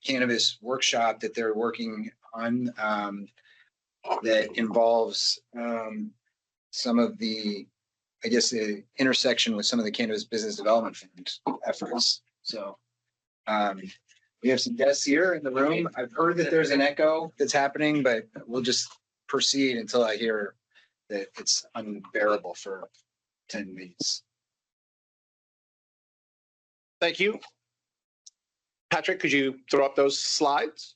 cannabis workshop that they're working on that involves some of the, I guess, the intersection with some of the cannabis business development efforts. So we have some guests here in the room. I've heard that there's an echo that's happening, but we'll just proceed until I hear that it's unbearable for attendees. Thank you. Patrick, could you throw up those slides?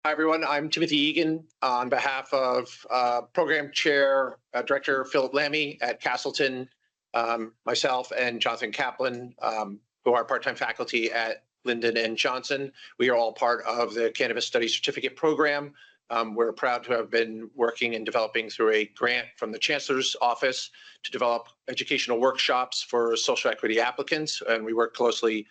Hi, everyone. I'm Timothy Egan on behalf of Program Chair, Director Philip Lammy at Castleton, myself and Jonathan Kaplan, who are part-time faculty at Linden and Johnson. We are all part of the Cannabis Studies Certificate Program. We're proud to have been working and developing through a grant from the Chancellor's Office to develop educational workshops for social equity applicants. And we work closely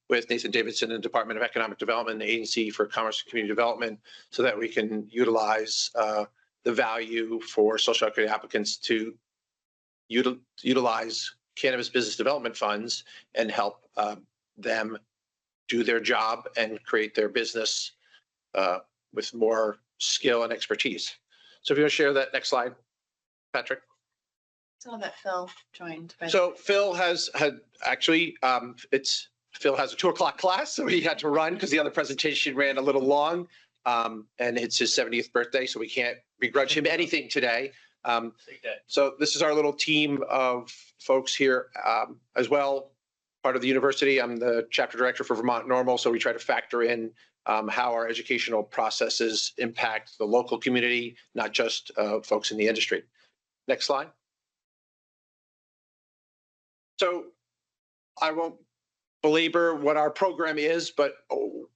with Nathan Davidson and the Department of Economic Development and the Agency for Commerce and Community Development so that we can utilize the value for social equity applicants to utilize cannabis business development funds and help them do their job and create their business with more skill and expertise. So if you want to share that next slide, Patrick. Saw that Phil joined. So Phil has actually, Phil has a 2 o'clock class, so he had to run because the other presentation ran a little long. And it's his 70th birthday, so we can't begrudge him anything today. So this is our little team of folks here as well, part of the university. I'm the chapter director for Vermont Normal, so we try to factor in how our educational processes impact the local community, not just folks in the industry. Next slide. So I won't belabor what our program is, but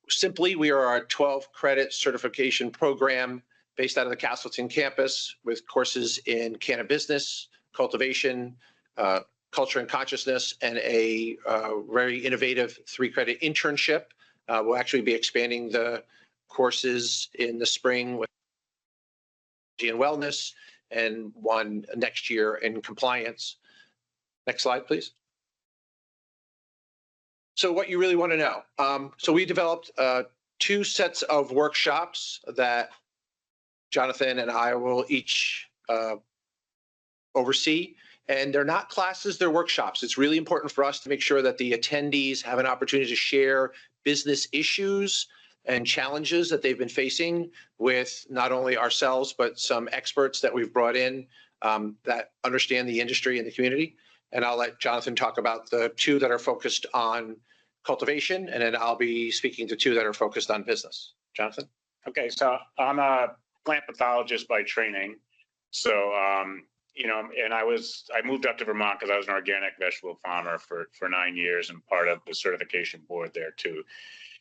simply we are a 12-credit certification program based out of the Castleton campus with courses in cannabis, cultivation, culture and consciousness, and a very innovative 3-credit internship. We'll actually be expanding the courses in the spring with and wellness and one next year in compliance. Next slide, please. So what you really want to know. So we developed 2 sets of workshops that Jonathan and I will each oversee. And they're not classes, they're workshops. It's really important for us to make sure that the attendees have an opportunity to share business issues and challenges that they've been facing with not only ourselves, but some experts that we've brought in that understand the industry and the community. And I'll let Jonathan talk about the 2 that are focused on cultivation, and then I'll be speaking to 2 that are focused on business. Jonathan? Okay, so I'm a plant pathologist by training. So, you know, and I moved up to Vermont because I was an organic vegetable farmer for 9 years and part of the certification board there too.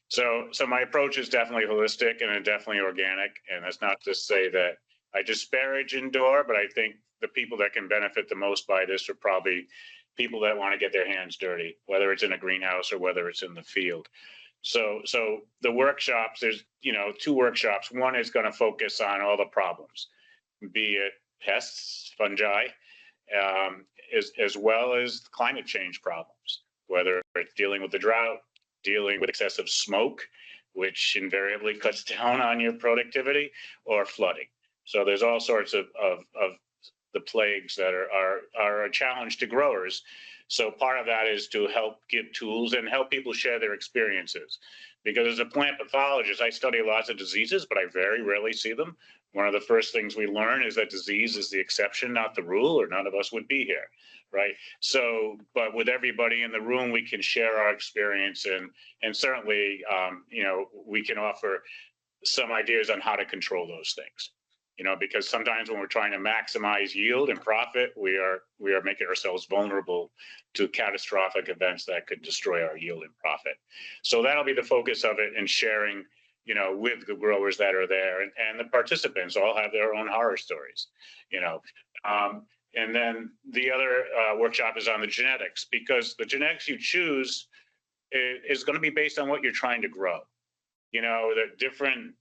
So my approach is definitely holistic and definitely organic. And that's not to say that I disparage indoor, but I think the people that can benefit the most by this are probably people that want to get their hands dirty, whether it's in a greenhouse or whether it's in the field. So the workshops, there's, you know, 2 workshops. One is going to focus on all the problems. be it pests, fungi, as well as climate change problems, whether it's dealing with the drought, dealing with excessive smoke, which invariably cuts down on your productivity, or flooding. So there's all sorts of the plagues that are a challenge to growers. So part of that is to help give tools and help people share their experiences. Because as a plant pathologist, I study lots of diseases, but I very rarely see them. One of the first things we learn is that disease is the exception, not the rule, or none of us would be here, right? So, but with everybody in the room, we can share our experience, and certainly, you know, we can offer some ideas on how to control those things. You know, because sometimes when we're trying to maximize yield and profit, we are making ourselves vulnerable to catastrophic events that could destroy our yield and profit. So that'll be the focus of it, and sharing, you know, with the growers that are there, and the participants all have their own horror stories, you know. And then the other workshop is on the genetics, because the genetics you choose is going to be based on what you're trying to grow. You know, the different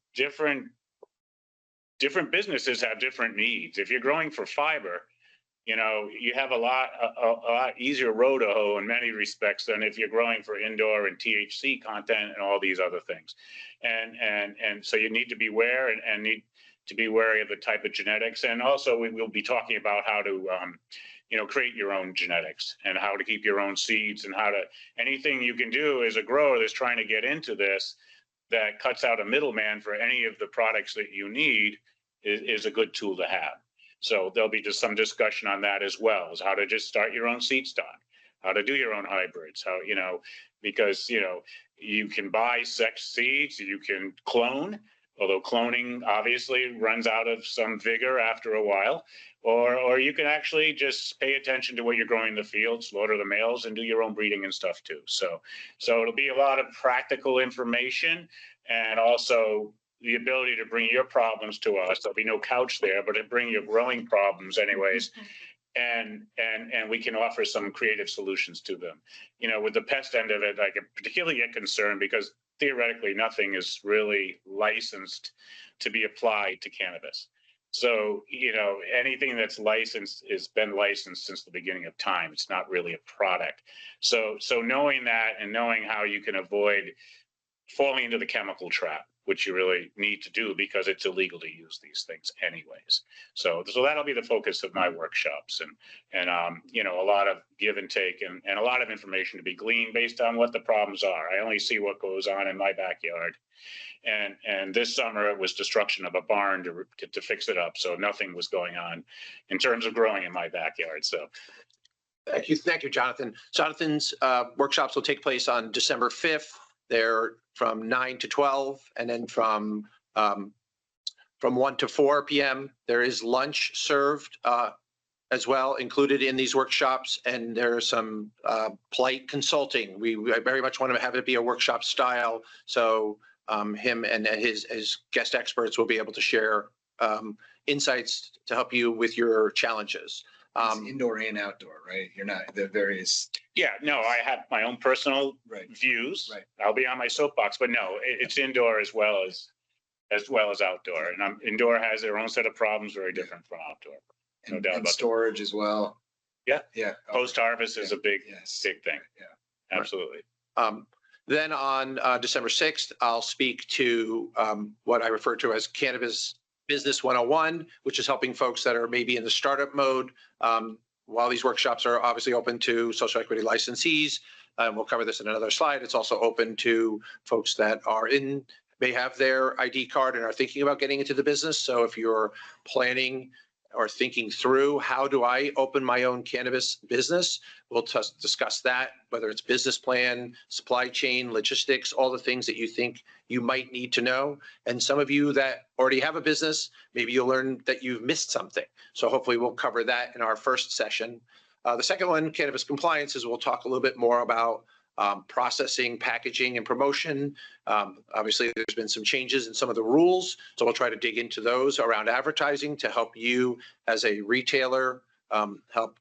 businesses have different needs. If you're growing for fiber, you know, you have a lot easier row to hoe in many respects than if you're growing for indoor and THC content and all these other things. And so you need to be aware and need to be wary of the type of genetics. And also we will be talking about how to, you know, create your own genetics and how to keep your own seeds, and how to, anything you can do as a grower that's trying to get into this that cuts out a middleman for any of the products that you need is a good tool to have. So there'll be just some discussion on that as well, as how to just start your own seed stock, how to do your own hybrids, how, you know, because, you know, you can buy sex seeds, you can clone, although cloning obviously runs out of some vigor after a while, or you can actually just pay attention to what you're growing in the field, slaughter the males, and do your own breeding and stuff too. So it'll be a lot of practical information, and also the ability to bring your problems to us. There'll be no couch there, but to bring your growing problems anyways. And we can offer some creative solutions to them. You know, with the pest end of it, I can particularly get concerned because theoretically nothing is really licensed to be applied to cannabis. So, you know, anything that's licensed has been licensed since the beginning of time. It's not really a product. So knowing that, and knowing how you can avoid falling into the chemical trap, which you really need to do because it's illegal to use these things anyways. So that'll be the focus of my workshops, and you know, a lot of give and take, and a lot of information to be gleaned based on what the problems are. I only see what goes on in my backyard. And this summer it was destruction of a barn to fix it up. So nothing was going on in terms of growing in my backyard. So Thank you, Jonathan. Jonathan's workshops will take place on December 5th. They're from 9 to 12, and then from 1 to 4 p.m. There is lunch served as well included in these workshops, and there's some polite consulting. We very much want to have it be a workshop style, so him and his guest experts will be able to share insights to help you with your challenges. It's indoor and outdoor, right? You're not the various. Yeah, no, I have my own personal views. Right. I'll be on my soapbox, but no, it's indoor as well as outdoor. And indoor has their own set of problems, very different from outdoor. No doubt about storage as well. Yeah. Yeah. Post harvest is a big thing. Yeah. Absolutely. Then on December 6th, I'll speak to what I refer to as Cannabis Business 101, which is helping folks that are maybe in the startup mode. While these workshops are obviously open to social equity licensees, we'll cover this in another slide. It's also open to folks that may have their ID card and are thinking about getting into the business. So if you're planning or thinking through, how do I open my own cannabis business? We'll discuss that, whether it's business plan, supply chain, logistics, all the things that you think you might need to know. And some of you that already have a business, maybe you'll learn that you've missed something. So hopefully we'll cover that in our first session. The second one, cannabis compliance, is we'll talk a little bit more about processing, packaging, and promotion. Obviously, there's been some changes in some of the rules, so we'll try to dig into those around advertising to help you as a retailer help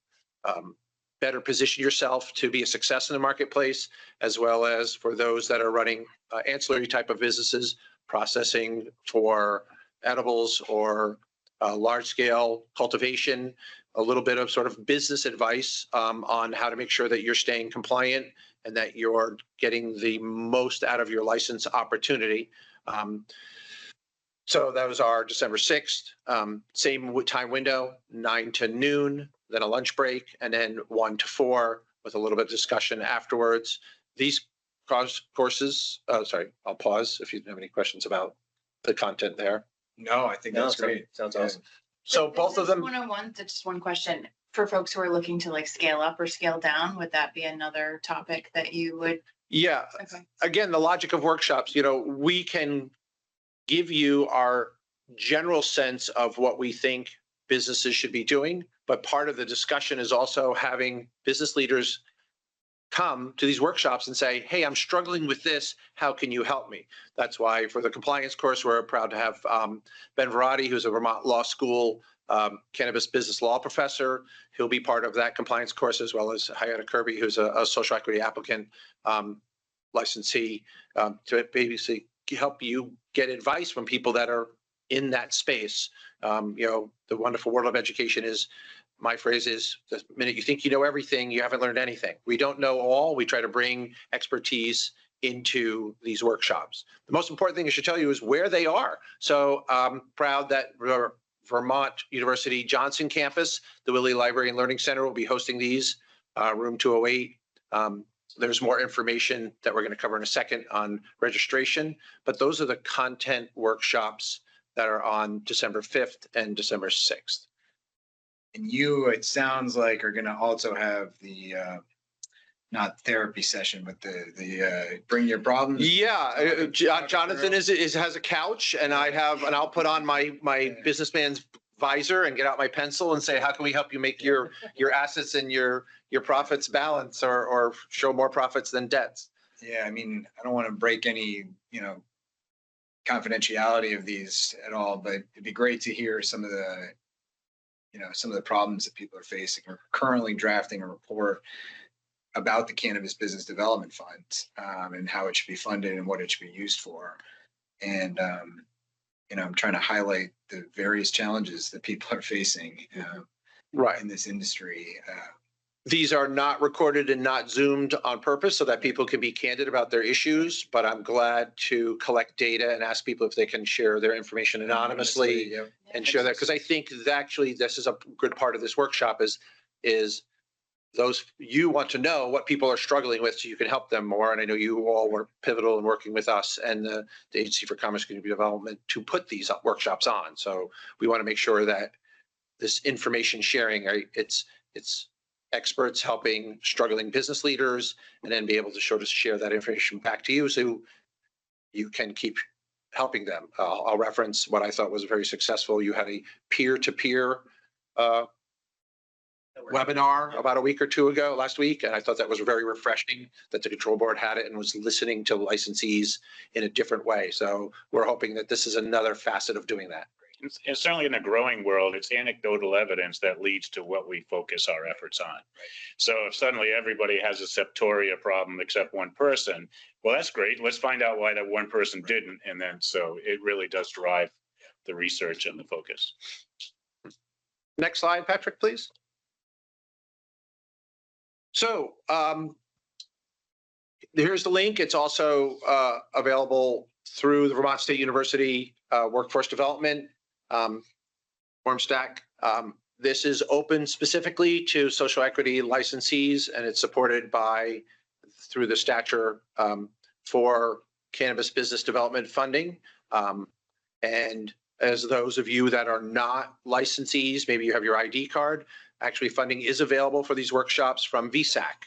better position yourself to be a success in the marketplace, as well as for those that are running ancillary type of businesses, processing for edibles or large-scale cultivation, a little bit of sort of business advice on how to make sure that you're staying compliant and that you're getting the most out of your license opportunity. So that was our December 6th. Same time window, 9 to noon, then a lunch break, and then 1 to 4 with a little bit of discussion afterwards. These courses, sorry, I'll pause if you have any questions about the content there. No, I think that's great. Sounds Yeah. awesome. So both of them. 101, just one question. For folks who are looking to like scale up or scale down, would that be another topic that you would? Yeah. Okay. Again, the logic of workshops, we can give you our general sense of what we think businesses should be doing, but part of the discussion is also having business leaders come to these workshops and say, hey, I'm struggling with this. How can you help me? That's why for the compliance course, we're proud to have Ben Verratti, who's a Vermont Law School cannabis business law professor. He'll be part of that compliance course, as well as Hayata Kirby, who's a social equity applicant licensee, to basically help you get advice from people that are in that space. The wonderful world of education is, my phrase is, the minute you think you know everything, you haven't learned anything. We don't know all. We try to bring expertise into these workshops. The most important thing I should tell you is where they are. So I'm proud that Vermont University Johnson campus, the Willie Library and Learning Center, will be hosting these, room 208. There's more information that we're going to cover in a second on registration, but those are the content workshops that are on December 5th and December 6th. And you, it sounds like, are going to also have the not therapy session, but the bring your problems. Yeah, Jonathan has a couch, and I'll put on my businessman's visor and get out my pencil and say, how can we help you make your assets and your profits balance or show more profits than debts? Yeah, I mean, I don't want to break any confidentiality of these at all, but it'd be great to hear some of the problems that people are facing. We're currently drafting a report about the Cannabis Business Development Fund and how it should be funded and what it should be used for. And, I'm trying to highlight the various challenges that people are facing right in this industry. These are not recorded and not Zoomed on purpose so that people can be candid about their issues, but I'm glad to collect data and ask people if they can share their information anonymously and share that. Because I think actually this is a good part of this workshop is those you want to know what people are struggling with so you can help them more. And I know you all were pivotal in working with us and the Agency for Commerce Community Development to put these workshops on. So we want to make sure that this information sharing, it's experts helping struggling business leaders, and then be able to share that information back to you so you can keep helping them. I'll reference what I thought was very successful. You had a peer-to-peer webinar about a week or two ago, last week, and I thought that was very refreshing that the control board had it and was listening to licensees in a different way. So we're hoping that this is another facet of doing that. And certainly in a growing world, it's anecdotal evidence that leads to what we focus our efforts on. Right. So if suddenly everybody has a septoria problem except one person, well, that's great. Let's find out why that one person didn't. And then so it really does drive the research and the focus. Next slide, Patrick, please. So here's the link. It's also available through the Vermont State University Workforce Development form stack. This is open specifically to social equity licensees, and it's supported through the stature for cannabis business development funding. And as those of you that are not licensees, maybe you have your ID card, actually funding is available for these workshops from VSAC.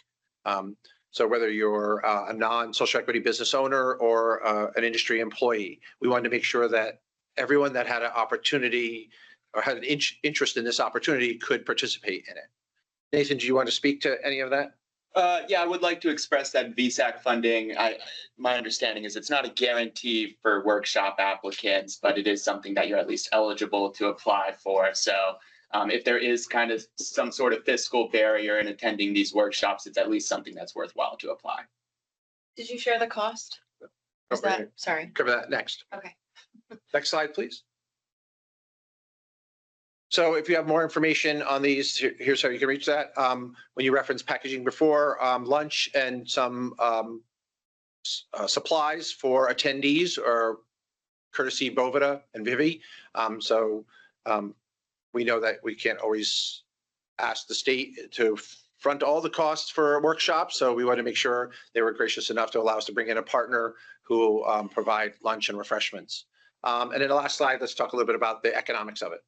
So whether you're a non-social equity business owner or an industry employee, we wanted to make sure that everyone that had an opportunity or had an interest in this opportunity could participate in it. Nathan, do you want to speak to any of that? Yeah, I would like to express that VSAC funding, my understanding is it's not a guarantee for workshop applicants, but it is something that you're at least eligible to apply for. So if there is kind of some sort of fiscal barrier in attending these workshops, it's at least something that's worthwhile to apply. Did you share the cost? Sorry. Cover that next. Okay. Next slide, please. So if you have more information on these, here's how you can reach that. When you reference packaging before, lunch and some supplies for attendees are courtesy Bovida and Vivi. We know that we can't always ask the state to front all the costs for workshops, so we want to make sure they were gracious enough to allow us to bring in a partner who provide lunch and refreshments. And then the last slide, let's talk a little bit about the economics of it.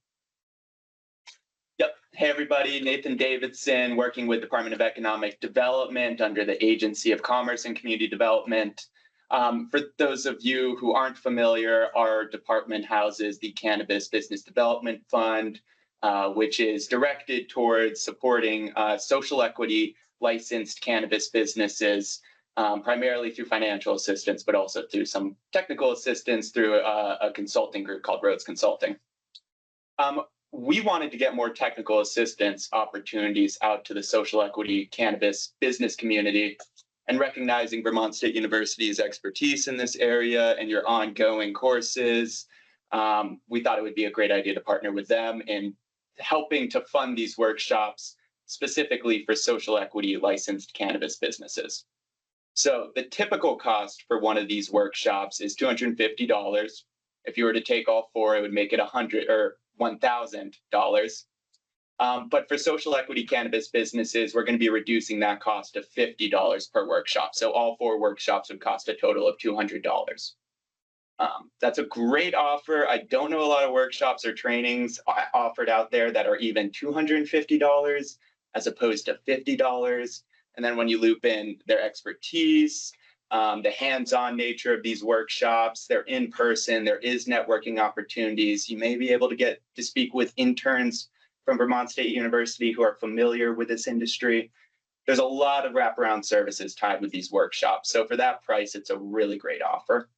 Yep. Hey, everybody. Nathan Davidson, working with Department of Economic Development under the Agency of Commerce and Community Development. For those of you who aren't familiar, our department houses the Cannabis Business Development Fund, which is directed towards supporting social equity licensed cannabis businesses, primarily through financial assistance, but also through some technical assistance through a consulting group called Rhodes Consulting. We wanted to get more technical assistance opportunities out to the social equity cannabis business community, and recognizing Vermont State University's expertise in this area and your ongoing courses, we thought it would be a great idea to partner with them in helping to fund these workshops specifically for social equity licensed cannabis businesses. So the typical cost for one of these workshops is $250. If you were to take all four, it would make it $1,000. But for social equity cannabis businesses, we're going to be reducing that cost to $50 per workshop. So all four workshops would cost a total of $200. That's a great offer. I don't know a lot of workshops or trainings offered out there that are even $250 as opposed to $50. And then when you loop in their expertise, the hands-on nature of these workshops, they're in person, there is networking opportunities. You may be able to get to speak with interns from Vermont State University who are familiar with this industry. There's a lot of wraparound services tied with these workshops. So for that price, it's a really great offer.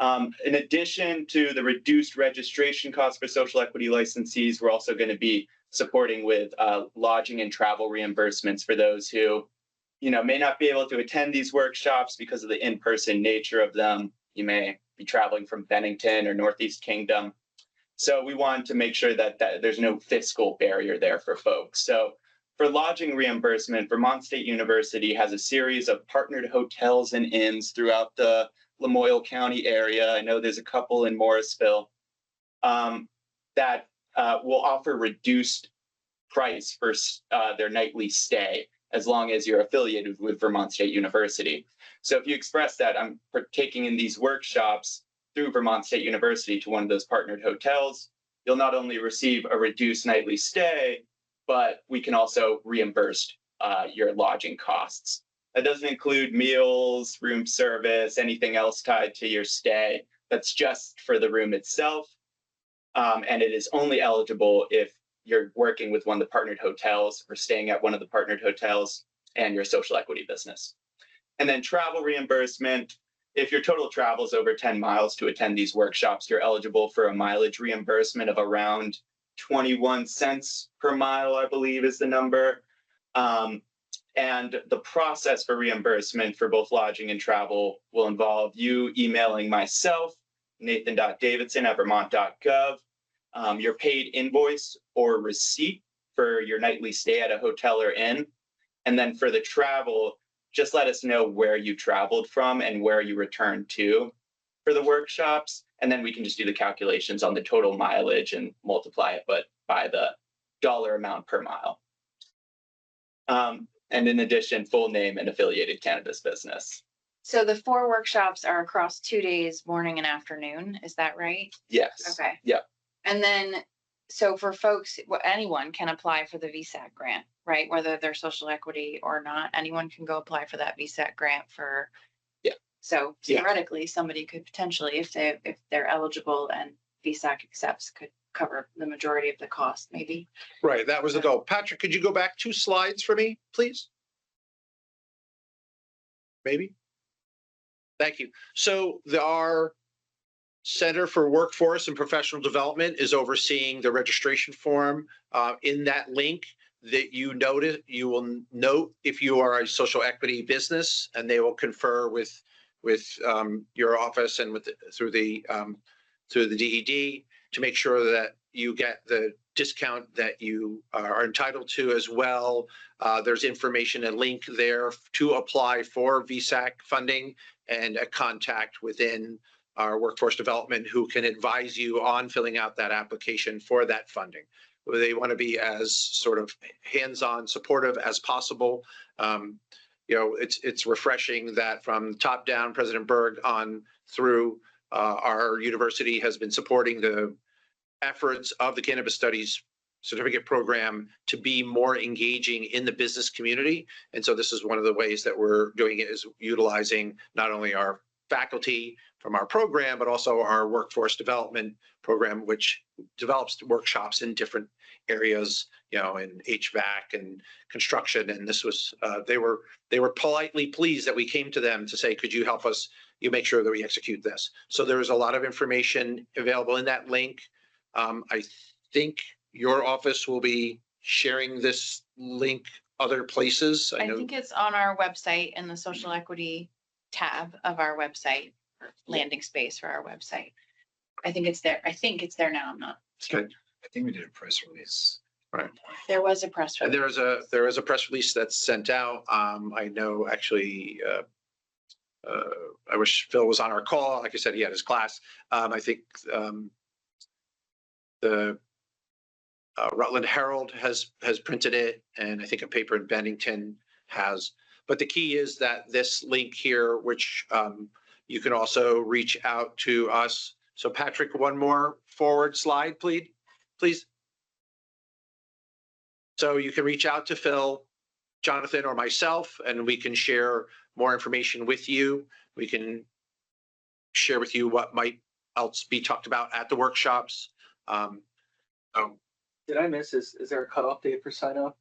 In addition to the reduced registration costs for social equity licensees, we're also going to be supporting with lodging and travel reimbursements for those who, may not be able to attend these workshops because of the in-person nature of them. You may be traveling from Bennington or Northeast Kingdom. So we want to make sure that there's no fiscal barrier there for folks. So for lodging reimbursement, Vermont State University has a series of partnered hotels and inns throughout the Lamoille County area. I know there's a couple in Morrisville that will offer reduced price for their nightly stay as long as you're affiliated with Vermont State University. So if you express that I'm partaking in these workshops through Vermont State University to one of those partnered hotels, you'll not only receive a reduced nightly stay, but we can also reimburse your lodging costs. That doesn't include meals, room service, anything else tied to your stay. That's just for the room itself. And it is only eligible if you're working with one of the partnered hotels or staying at one of the partnered hotels and your social equity business. And then travel reimbursement. If your total travel is over 10 miles to attend these workshops, you're eligible for a mileage reimbursement of around 21 cents per mile, I believe is the number. And the process for reimbursement for both lodging and travel will involve you emailing myself, nathan.davidson@vermont.gov, your paid invoice or receipt for your nightly stay at a hotel or inn. And then for the travel, just let us know where you traveled from and where you returned to for the workshops. And then we can just do the calculations on the total mileage and multiply it by the dollar amount per mile. And in addition, full name and affiliated cannabis business. So the 4 workshops are across 2 days, morning and afternoon. Is that right? Yes. Okay. Yeah. And then, so for folks, anyone can apply for the VSAC grant, right? Whether they're social equity or not, anyone can go apply for that VSAC grant for. Yeah. So theoretically, somebody could potentially, if they're eligible and VSAC accepts, could cover the majority of the cost, maybe. Right, that was the goal. Patrick, could you go back 2 slides for me, please? Maybe. Thank you. So our Center for Workforce and Professional Development is overseeing the registration form. In that link that you will note if you are a social equity business, and they will confer with your office and through the DED to make sure that you get the discount that you are entitled to as well. There's information, a link there to apply for VSAC funding and a contact within our workforce development who can advise you on filling out that application for that funding. They want to be as sort of hands-on supportive as possible. It's refreshing that from top down, President Berg on through our university has been supporting the efforts of the Cannabis Studies certificate program to be more engaging in the business community. And so this is one of the ways that we're doing it, is utilizing not only our faculty from our program, but also our workforce development program, which develops workshops in different areas, in HVAC and construction. And this was, they were politely pleased that we came to them to say, could you help us, make sure that we execute this? So there's a lot of information available in that link. I think your office will be sharing this link other places. I think it's on our website in the social equity tab of our website, landing space for our website. I think it's there. I think it's there now. I'm not. Okay. I think we did a press release. Right. There was a press And release. there is a press release that's sent out. I know actually, I wish Phil was on our call. Like I said, he had his class. I think the Rutland Herald has printed it, and I think a paper in Bennington has. But the key is that this link here, which you can also reach out to us. So Patrick, one more forward slide, please. So you can reach out to Phil, Jonathan, or myself, and we can share more information with you. We can share with you what might else be talked about at the workshops. Did I miss, is there a cutoff date for sign up?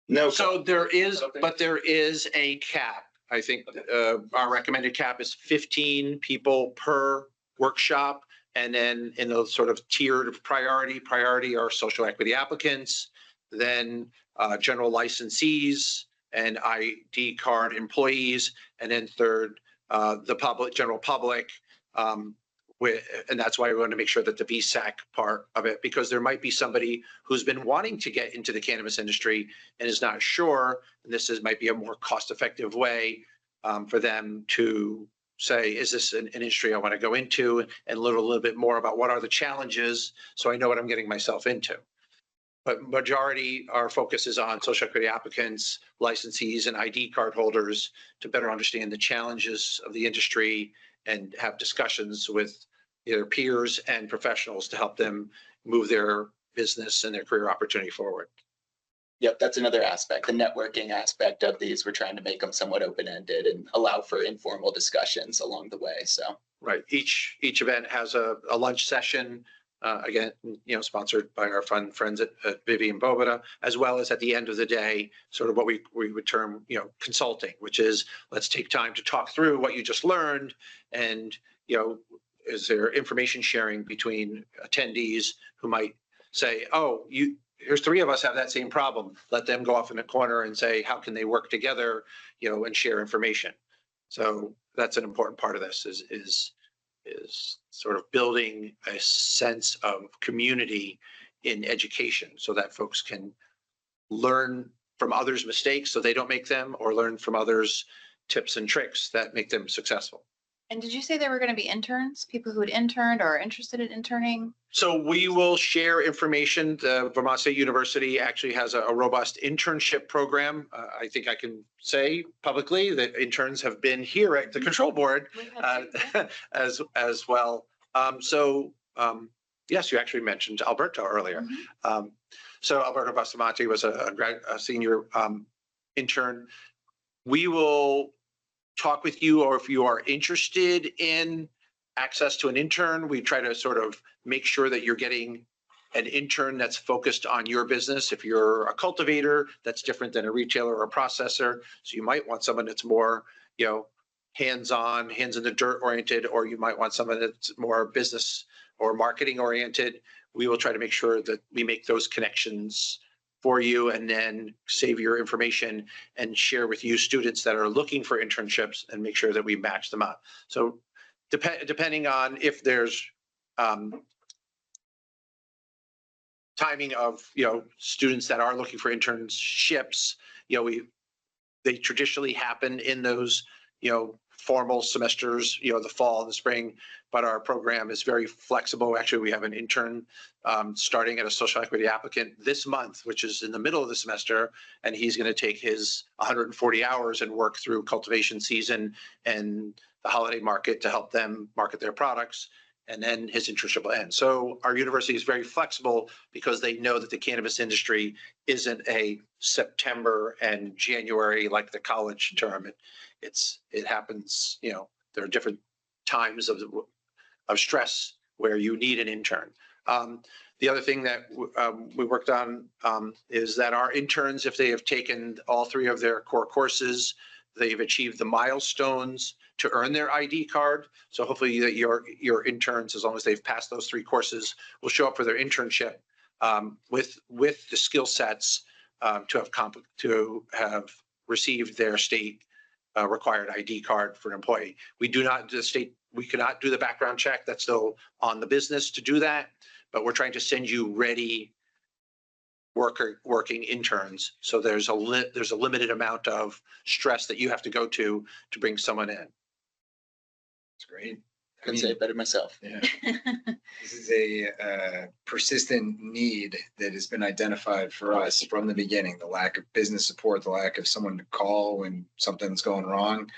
No. So there is, but there is a cap. I think our recommended cap is 15 people per workshop. And then in the sort of tiered priority are social equity applicants, then general licensees and ID card employees, and then third, the general public. And that's why we want to make sure that the VSAC part of it, because there might be somebody who's been wanting to get into the cannabis industry and is not sure, and might be a more cost-effective way for them to say, is this an industry I want to go into, and learn a little bit more about what are the challenges so I know what I'm getting myself into. But majority, our focus is on social equity applicants, licensees, and ID card holders to better understand the challenges of the industry and have discussions with their peers and professionals to help them move their business and their career opportunity forward. Yep, that's another aspect, the networking aspect of these. We're trying to make them somewhat open-ended and allow for informal discussions along the way. So right, each event has a lunch session, again, sponsored by our fun friends at Vivian Boveda, as well as at the end of the day, sort of what we would term, consulting, which is let's take time to talk through what you just learned, and is there information sharing between attendees who might say, oh, here's 3 of us have that same problem. Let them go off in a corner and say, how can they work together, and share information. So that's an important part of this is sort of building a sense of community in education so that folks can learn from others' mistakes so they don't make them, or learn from others' tips and tricks that make them successful. And did you say there were going to be interns, people who had interned or are interested in interning? So we will share information. The Vermont State University actually has a robust internship program. I think I can say publicly that interns have been here at the control board as well. Yes, you actually mentioned Alberto earlier. Mm-hmm. So Alberto Bustamante was a senior intern. We will talk with you, or if you are interested in access to an intern, we try to sort of make sure that you're getting an intern that's focused on your business. If you're a cultivator, that's different than a retailer or a processor. So you might want someone that's more, hands-on, hands in the dirt oriented, or you might want someone that's more business or marketing oriented. We will try to make sure that we make those connections for you, and then save your information and share with you students that are looking for internships, and make sure that we match them up. So depending on if there's timing of, students that are looking for internships, they traditionally happen in those, formal semesters, the fall and the spring, but our program is very flexible. Actually, we have an intern starting at a social equity applicant this month, which is in the middle of the semester, and he's going to take his 140 hours and work through cultivation season and the holiday market to help them market their products. And then his internship will end. So our university is very flexible because they know that the cannabis industry isn't a September and January like the college term. It happens, there are different times of stress where you need an intern. The other thing that we worked on is that our interns, if they have taken all 3 of their core courses, they've achieved the milestones to earn their ID card. So hopefully that your interns, as long as they've passed those 3 courses, will show up for their internship with the skill sets to have received their state required ID card for an employee. We cannot do the background check. That's still on the business to do that, but we're trying to send you ready working interns. So there's a limited amount of stress that you have to go to bring someone in. That's great. Couldn't say it better myself. Yeah. This is a persistent need that has been identified for us from the beginning. The lack of business support, the lack of someone to call when something's going wrong.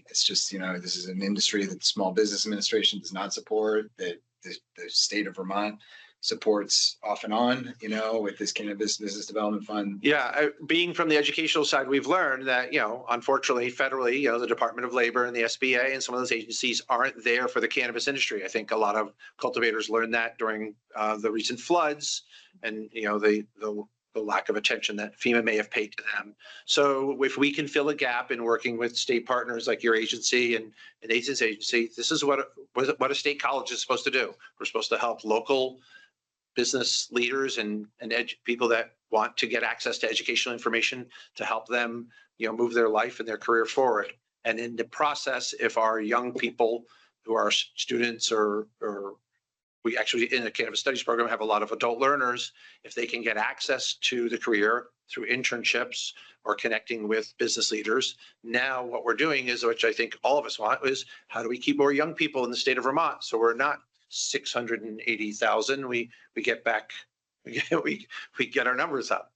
It's just, this is an industry that the Small Business Administration does not support, that the state of Vermont supports off and on, with this Cannabis Business Development Fund. Yeah, being from the educational side, we've learned that, unfortunately, federally, the Department of Labor and the SBA and some of those agencies aren't there for the cannabis industry. I think a lot of cultivators learned that during the recent floods and, the lack of attention that FEMA may have paid to them. So if we can fill a gap in working with state partners like your agency and Nathan's agency, this is what a state college is supposed to do. We're supposed to help local business leaders and people that want to get access to educational information to help them, move their life and their career forward. And in the process, if our young people who are students or we actually in the cannabis studies program have a lot of adult learners, if they can get access to the career through internships or connecting with business leaders. Now what we're doing is, which I think all of us want, is how do we keep more young people in the state of Vermont? So we're not 680,000. We get back, we get our numbers up.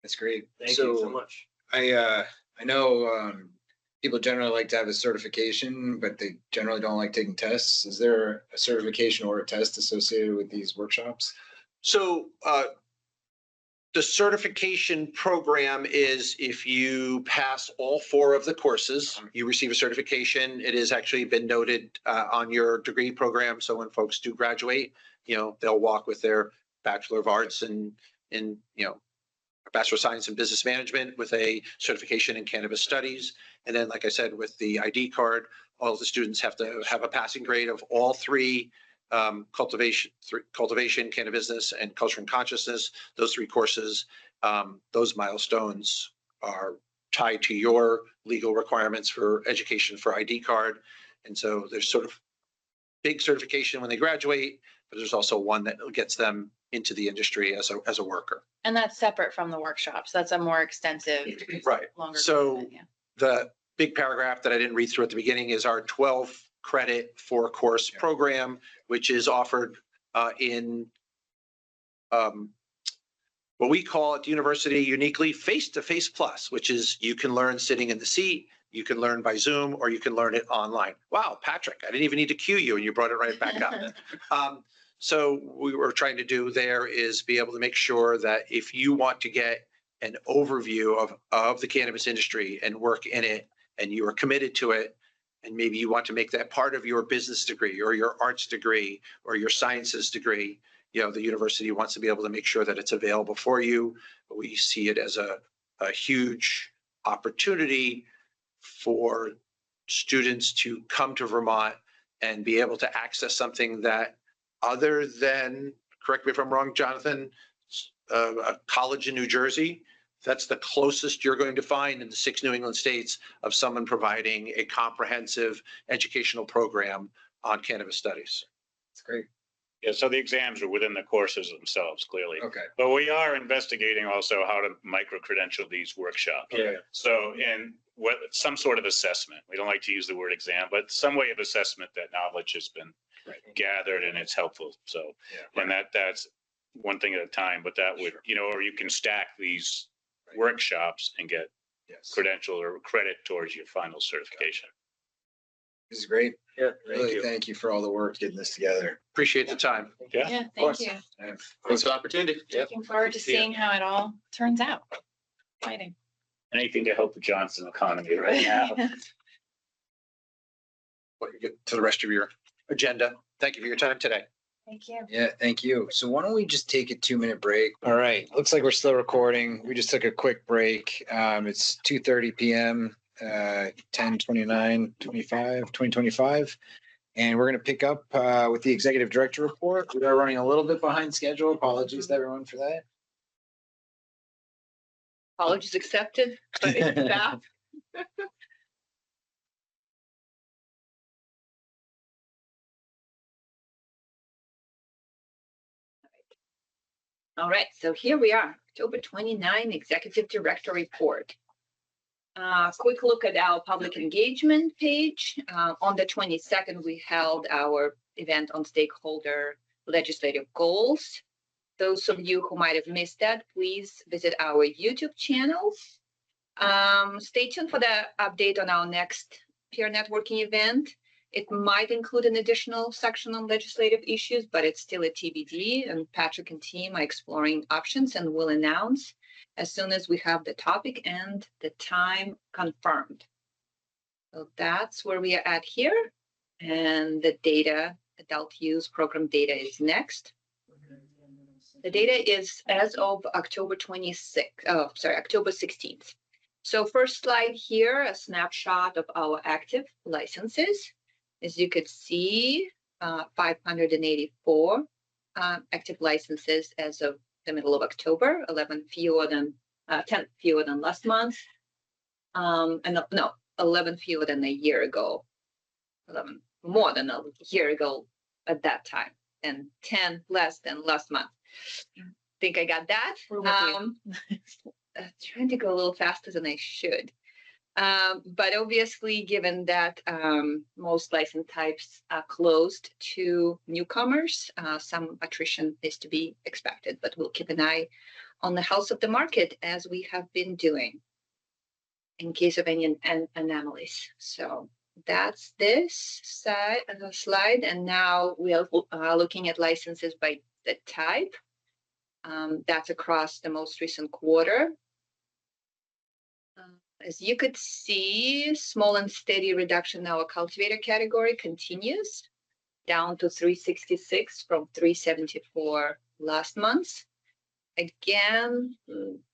That's great. Thank you so much. I know people generally like to have a certification, but they generally don't like taking tests. Is there a certification or a test associated with these workshops? So the certification program is if you pass all 4 of the courses, you receive a certification. It has actually been noted on your degree program. So when folks do graduate, they'll walk with their Bachelor of Arts and Bachelor of Science in Business Management with a certification in Cannabis Studies. And then, like I said, with the ID card, all the students have to have a passing grade of all 3 cultivation, cannabis, and culture and consciousness. Those 3 courses, those milestones are tied to your legal requirements for education for ID card. And so there's sort of big certification when they graduate, but there's also one that gets them into the industry as a worker. And that's separate from the workshops. That's a more extensive, Right. longer. So content, yeah. the big paragraph that I didn't read through at the beginning is our 12 credit 4 course program, which is offered in what we call at the university uniquely face-to-face plus, which is you can learn sitting in the seat, you can learn by Zoom, or you can learn it online. Wow, Patrick, I didn't even need to cue you and you brought it right back up. So what we were trying to do there is be able to make sure that if you want to get an overview of the cannabis industry and work in it, and you are committed to it, and maybe you want to make that part of your business degree or your arts degree or your sciences degree, the university wants to be able to make sure that it's available for you. But we see it as a huge opportunity for students to come to Vermont and be able to access something that, other than, correct me if I'm wrong, Jonathan, a college in New Jersey, that's the closest you're going to find in the 6 New England states of someone providing a comprehensive educational program on cannabis studies. That's great. Yeah, so the exams are within the courses themselves, clearly. Okay. But we are investigating also how to micro-credential these workshops. Okay. So in what, some sort of assessment, we don't like to use the word exam, but some way of assessment that knowledge has been gathered and it's helpful. So, and that's one thing at a time, but that would, you know, or you can stack these workshops and get credential or credit towards your final certification. This is great. Yeah, Really, thank you for all the work getting this together. Appreciate the time. Yeah. Yeah, course. thank you. Thanks for the opportunity. Looking forward to seeing how it all turns out. Exciting. Anything to help the Johnson economy right now. What you get to the rest of your agenda. Thank you for your time today. Thank you. Yeah, thank you. So why don't we just take a 2-minute break? All right. Looks like we're still recording. We just took a quick break. It's 2:30 p.m. 2025. And we're going to pick up with the executive director report. We are running a little bit behind schedule. Apologies to everyone for that. Apologies accepted, but it's staff. All right, so here we are, October 29, Executive Director Report. Quick look at our public engagement page. On the 22nd, we held our event on stakeholder legislative goals. Those of you who might have missed that, please visit our YouTube channel. Stay tuned for the update on our next peer networking event. It might include an additional section on legislative issues, but it's still a TBD, and Patrick and team are exploring options and will announce as soon as we have the topic and the time confirmed. So that's where we are at here. And the data, adult use program data is next. The data is as of October 16th. So first slide here, a snapshot of our active licenses. As you could see, 584 active licenses as of the middle of October, 10 fewer than last month. And no, 11 fewer than a year ago, 11 more than a year ago at that time, and 10 less than last month. Think I got that? Trying to go a little faster than I should. But obviously, given that most license types are closed to newcomers, some attrition is to be expected, but we'll keep an eye on the health of the market as we have been doing in case of any anomalies. So that's this slide. And now we are looking at licenses by the type. That's across the most recent quarter. As you could see, small and steady reduction in our cultivator category continues, down to 366 from 374 last month. Again,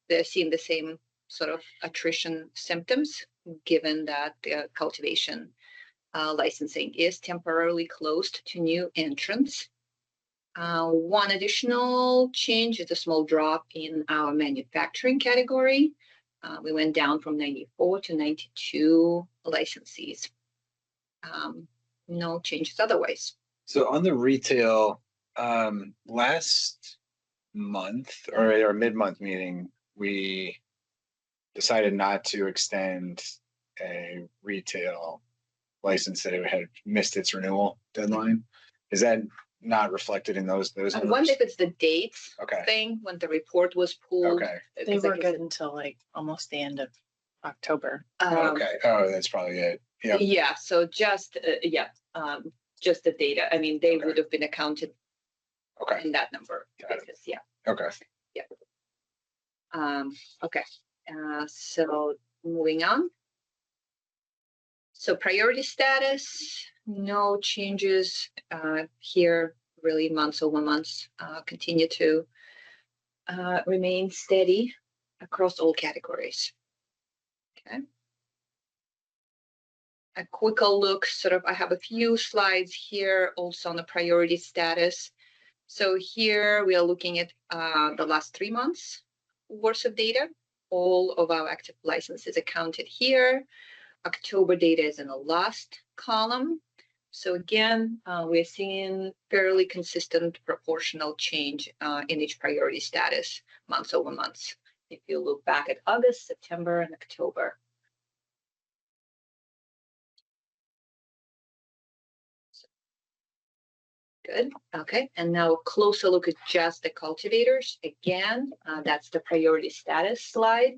they're seeing the same sort of attrition symptoms, given that the cultivation licensing is temporarily closed to new entrants. One additional change is a small drop in our manufacturing category. We went down from 94 to 92 licensees. No changes otherwise. So on the retail, last month or our mid-month meeting, we decided not to extend a retail license that it had missed its renewal deadline. Is that not reflected in those I wonder if it's the dates Okay. thing when the report was pulled. Okay. They were good until like almost the end of October. Okay. Oh, that's probably it. Yeah. Yeah. So just just the data. I mean, they would have been accounted Okay. in that number. Got it. Basis. Yeah. Okay. Okay. So moving on. So priority status, no changes here. Really, months over months continue to remain steady across all categories. Okay. A quicker look, I have a few slides here also on the priority status. So here we are looking at the last 3 months worth of data. All of our active licenses accounted here. October data is in the last column. So again, we're seeing fairly consistent proportional change in each priority status month over month. If you look back at August, September, and October. Good. Okay. And now a closer look at just the cultivators. Again, that's the priority status slide.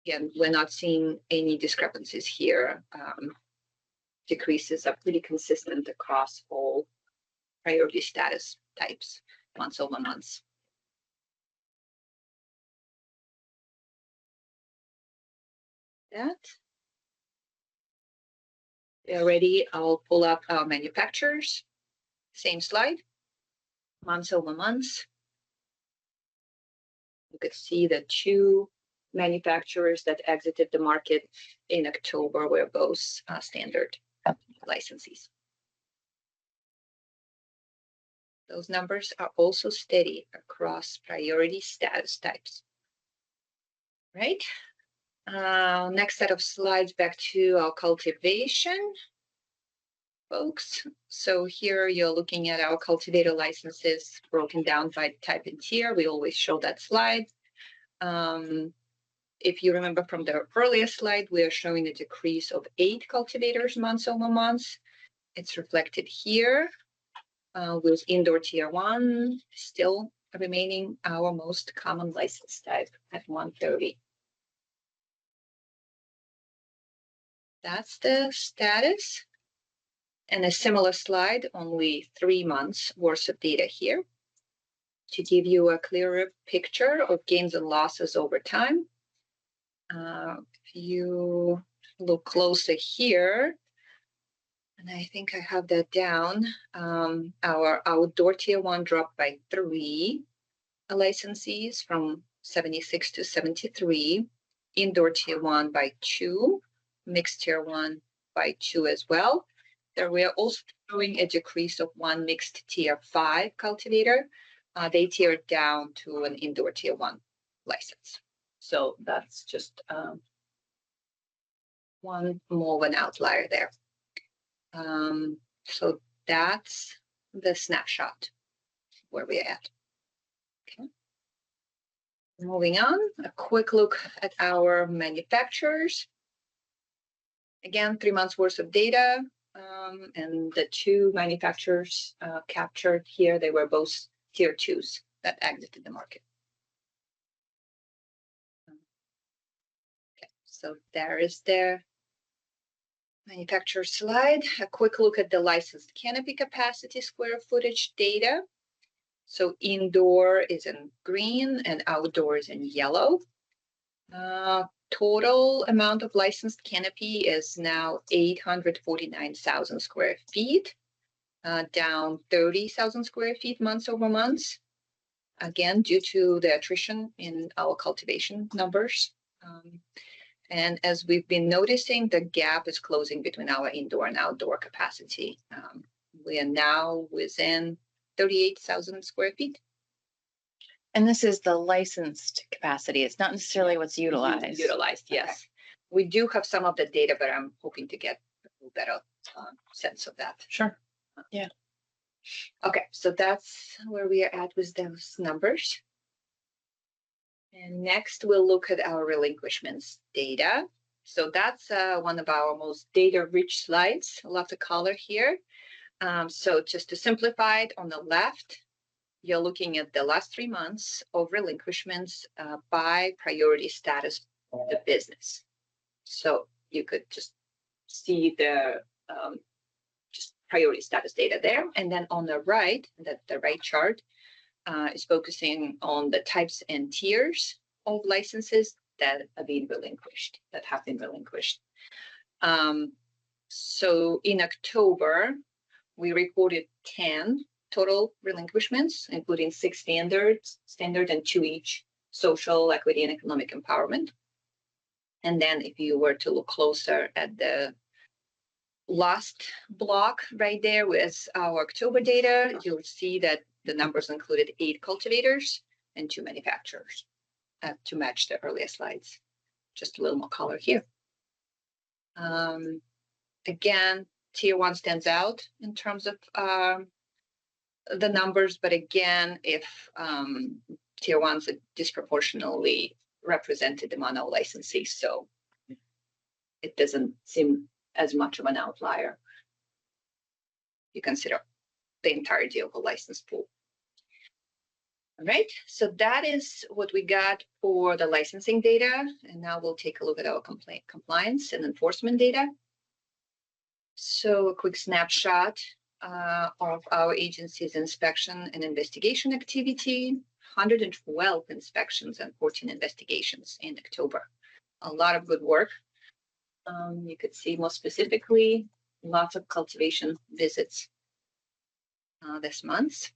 Again, we're not seeing any discrepancies here. Decreases are pretty consistent across all priority status types, months over months. That. Already, I'll pull up our manufacturers. Same slide, months over months. You could see the two manufacturers that exited the market in October were both standard licensees. Those numbers are also steady across priority status types. Right. Next set of slides, back to our cultivation, folks. So here you're looking at our cultivator licenses broken down by type and tier. We always show that slide. If you remember from the earlier slide, we are showing a decrease of 8 cultivators months over months. It's reflected here with indoor tier 1 still remaining our most common license type at 130. That's the status. And a similar slide, only 3 months worth of data here to give you a clearer picture of gains and losses over time. If you look closer here, and I think I have that down, our outdoor tier 1 dropped by 3 licensees from 76 to 73, indoor tier 1 by 2, mixed tier 1 by 2 as well. There we are also showing a decrease of 1 mixed tier 5 cultivator. They tiered down to an indoor tier 1 license. So that's just one more of an outlier there. So that's the snapshot where we're at. Okay. Moving on, a quick look at our manufacturers. Again, 3 months worth of data, and the 2 manufacturers captured here, they were both tier 2s that exited the market. Okay, so there is their manufacturer slide. A quick look at the licensed canopy capacity square footage data. So indoor is in green and outdoor is in yellow. Total amount of licensed canopy is now 849,000 square feet, down 30,000 square feet months over months. Again, due to the attrition in our cultivation numbers. And as we've been noticing, the gap is closing between our indoor and outdoor capacity. We are now within 38,000 square feet. And this is the licensed capacity. It's not necessarily what's utilized. Utilized, yes. Okay. We do have some of the data, but I'm hoping to get a little better sense of that. Sure. Yeah. Okay, so that's where we are at with those numbers. And next, we'll look at our relinquishments data. So that's one of our most data-rich slides. I love the color here. So just to simplify it, on the left, you're looking at the last 3 months of relinquishments by priority status of the business. So you could just see the just priority status data there. And then on the right, the right chart is focusing on the types and tiers of licenses that have been relinquished, So in October, we recorded 10 total relinquishments, including 6 standard and 2 each social, equity, and economic empowerment. And then if you were to look closer at the last block right there with our October data, you'll see that the numbers included 8 cultivators and 2 manufacturers to match the earlier slides. Just a little more color here. Again, tier one stands out in terms of the numbers, but again, if tier ones are disproportionately represented among our licensees, so it doesn't seem as much of an outlier. You consider the entirety of a license pool. All right, so that is what we got for the licensing data, and now we'll take a look at our compliance and enforcement data. So a quick snapshot of our agency's inspection and investigation activity, 112 inspections and 14 investigations in October. A lot of good work. You could see more specifically, lots of cultivation visits this month.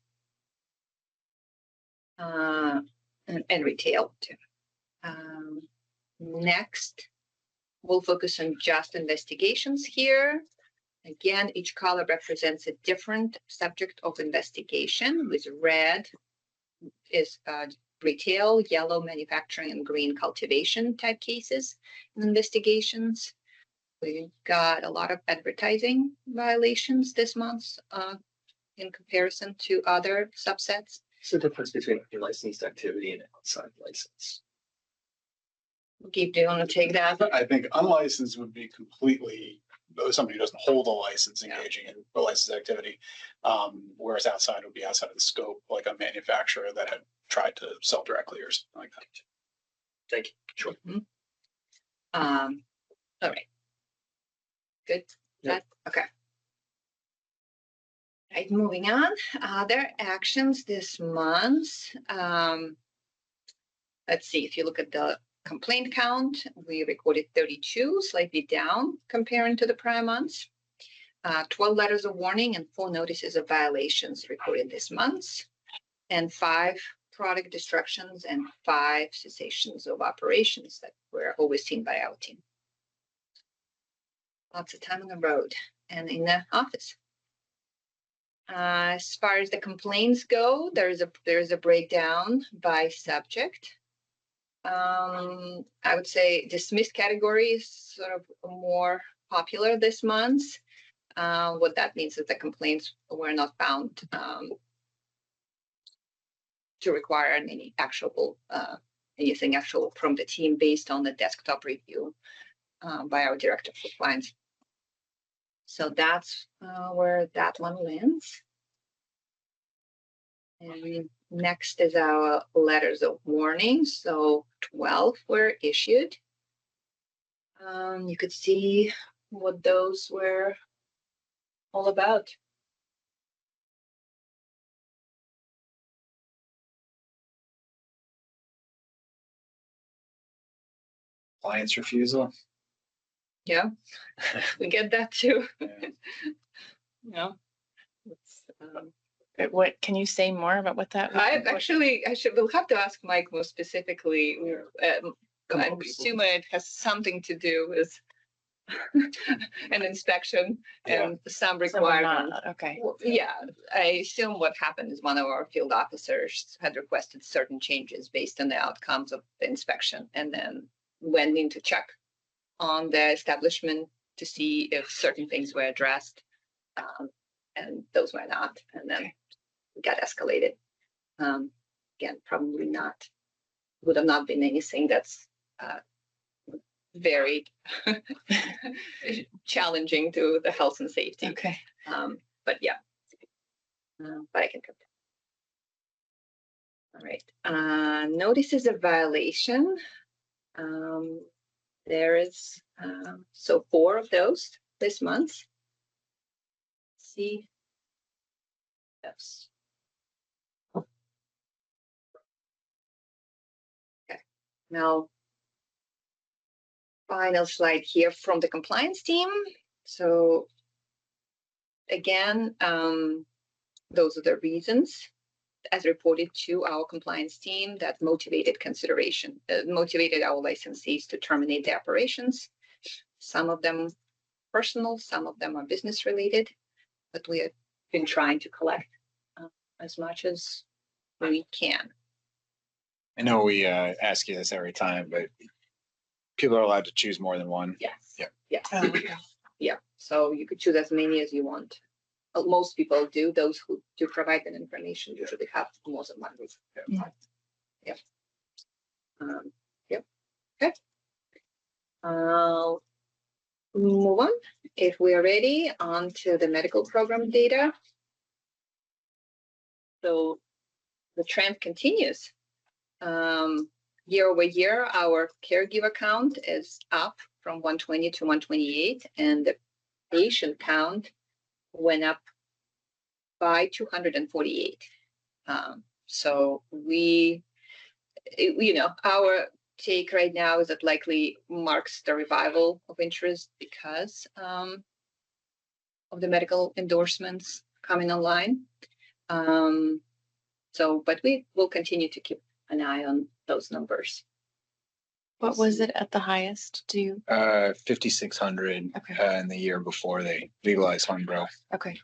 And retail too. Next, we'll focus on just investigations here. Again, each color represents a different subject of investigation, with red is retail, yellow manufacturing, and green cultivation type cases and investigations. We've got a lot of advertising violations this month in comparison to other subsets. What's the difference between licensed activity and outside license? Keep, do you want to take that? I think unlicensed would be completely somebody who doesn't hold a license engaging in a licensed activity, whereas outside would be outside of the scope, like a manufacturer that had tried to sell directly or something like that. Thank you. Sure. Mm-hmm. All right. Good. Yep. Okay. Right, moving on. Other actions this month. Let's see, if you look at the complaint count, we recorded 32, slightly down comparing to the prior months. 12 letters of warning and 4 notices of violations recorded this month, and 5 product destructions and 5 cessations of operations that were overseen by our team. Lots of time on the road and in the office. As far as the complaints go, there's a breakdown by subject. I would say dismissed category is sort of more popular this month. What that means is the complaints were not found to require any anything actual from the team based on the desktop review by our director of compliance. So that's where that one lands. And next is our letters of warning. So 12 were issued. You could see what those were all about. Client's refusal. Yeah, we get that too. Yeah. What can you say more about what that? I will have to ask Mike more specifically. I assume it has something to do with an inspection and some requirement. Okay. Well, yeah, I assume what happened is one of our field officers had requested certain changes based on the outcomes of the inspection, and then went in to check on the establishment to see if certain things were addressed, and those were not, and then got escalated. Again, probably not, would have not been anything that's very challenging to the health and safety. Okay. But yeah, but I can come. All right. Notices of violation. There is so 4 of those this month. Let's see. Yes. Okay. Now, final slide here from the compliance team. So again, those are the reasons as reported to our compliance team that motivated our licensees to terminate the operations. Some of them personal, some of them are business related, but we have been trying to collect as much as we can. I know we ask you this every time, but people are allowed to choose more than one. Yes. Yeah. Yeah. Oh, Yeah. So you could choose as many as you want. Most people do. Those who do provide that information usually have more than one. Yep. Yep. Okay. Move on. If we are ready, on to the medical program data. So the trend continues. Year over year, our caregiver count is up from 120 to 128, and the patient count went up by 248. So our take right now is that likely marks the revival of interest because of the medical endorsements coming online. But we will continue to keep an eye on those numbers. What was it at the highest? Do you? 5,600 Okay. in the year before they legalized home grow. Okay.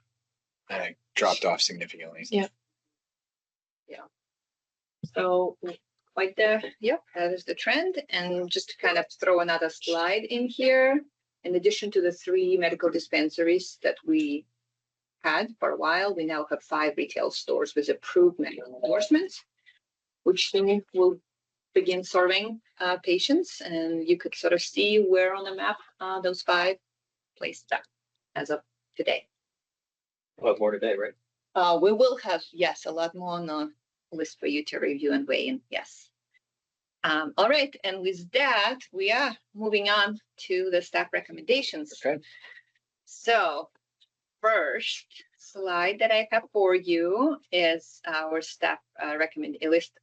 And it dropped off significantly. Yep. Yeah. So that is the trend. And just to kind of throw another slide in here, in addition to the 3 medical dispensaries that we had for a while, we now have 5 retail stores with approved medical endorsements, which soon will begin serving patients. And you could sort of see where on the map those 5 places are as of today. We'll have more today, right? We will have, yes, a lot more on the list for you to review and weigh in. Yes. All right. And with that, we are moving on to the staff recommendations. Okay. So first slide that I have for you is our staff recommend list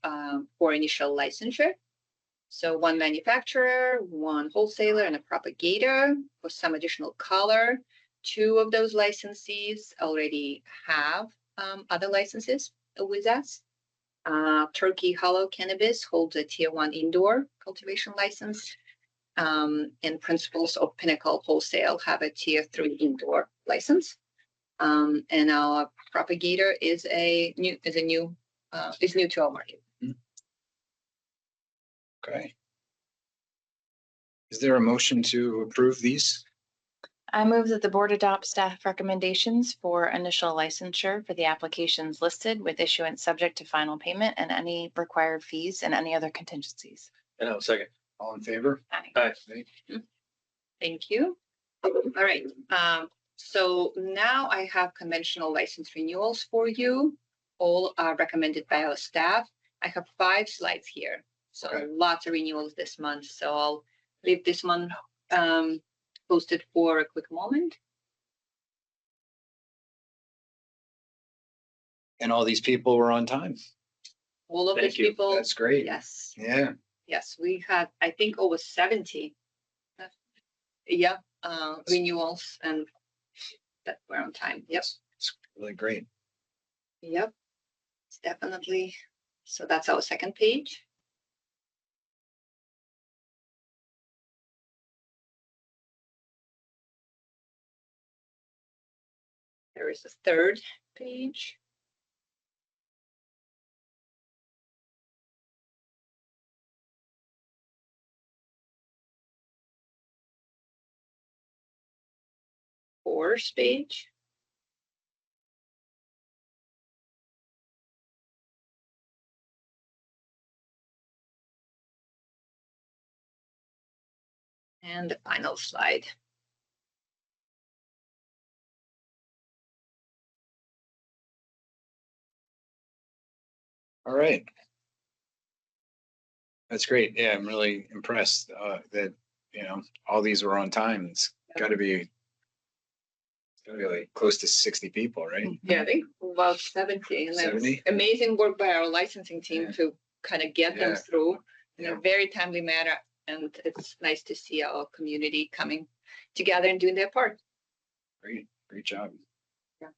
for initial licensure. So 1 manufacturer, 1 wholesaler, and a propagator. For some additional color, 2 of those licensees already have other licenses with us. Turkey Hollow Cannabis holds a Tier 1 indoor cultivation license, and Principles of Pinnacle Wholesale have a Tier 3 indoor license. And our propagator is new to our market. Okay. Is there a motion to approve these? I move that the board adopt staff recommendations for initial licensure for the applications listed with issuance subject to final payment and any required fees and any other contingencies. And I'll second. All in favor? Aye. Thank you. All right. So now I have conventional license renewals for you. All are recommended by our staff. I have 5 slides here. So Okay. lots of renewals this month. So I'll leave this one posted for a quick moment. And all these people were on time. All of Thank these you. people. That's great. Yes. Yeah. Yes, we had, I think, over 70. Renewals and that were on time. Yep. It's really great. Yep. It's definitely. So that's our second page. There is a third page. Fourth page. And the final slide. All right. That's great. Yeah, I'm really impressed that, all these were on time. It's got to be like close to 60 people, right? Yeah, I think about 70. And 70? that's amazing work by our licensing team Yeah. to kind of get them Yeah. through in Yeah. a very timely manner. And it's nice to see our community coming together and doing their part. Great job. Yeah.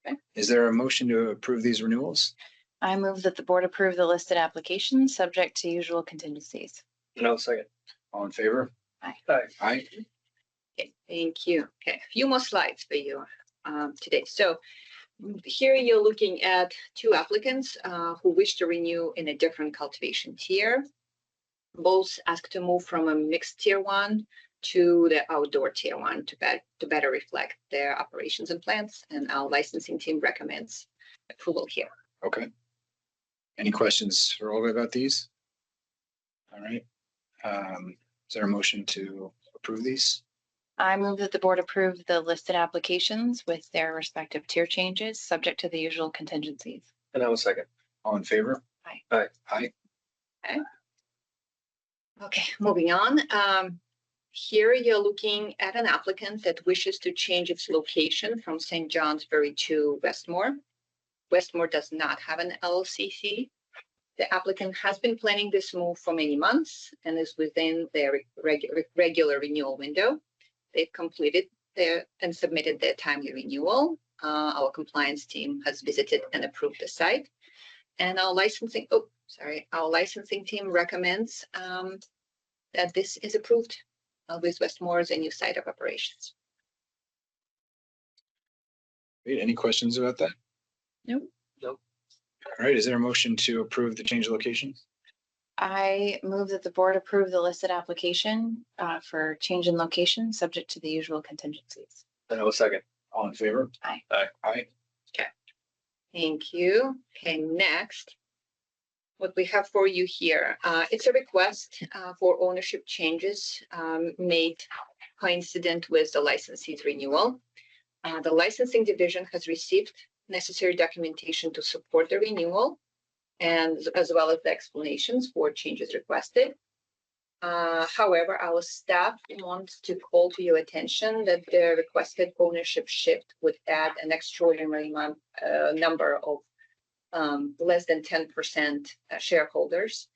Okay. Is there a motion to approve these renewals? I move that the board approve the listed applications subject to usual contingencies. And I'll second. All in favor? Aye. Aye. Aye. Okay, thank you. Okay, a few more slides for you today. So here you're looking at 2 applicants who wish to renew in a different cultivation tier. Both ask to move from a mixed Tier 1 to the outdoor tier one to better reflect their operations and plans. And our licensing team recommends approval here. Okay. Any questions for Olga about these? All right. Is there a motion to approve these? I move that the board approve the listed applications with their respective tier changes, subject to the usual contingencies. And I will second. All in favor? Aye. Aye. Aye. Okay, moving on. Here you're looking at an applicant that wishes to change its location from St. Johnsbury to Westmore. Westmore does not have an LLCC. The applicant has been planning this move for many months and is within their regular renewal window. They've completed and submitted their timely renewal. Our compliance team has visited and approved the site. And our licensing team recommends that this is approved with Westmore as a new site of operations. Great. Any questions about that? Nope. Nope. All right. Is there a motion to approve the change of location? I move that the board approve the listed application for change in location, subject to the usual contingencies. And I will second. All in favor? Aye. Aye. Aye. Thank you. Okay, next, what we have for you here, it's a request for ownership changes made coincident with the licensee's renewal. The licensing division has received necessary documentation to support the renewal, and as well as the explanations for changes requested. However, our staff wants to call to your attention that the requested ownership shift would add an extraordinary number of less than 10% shareholders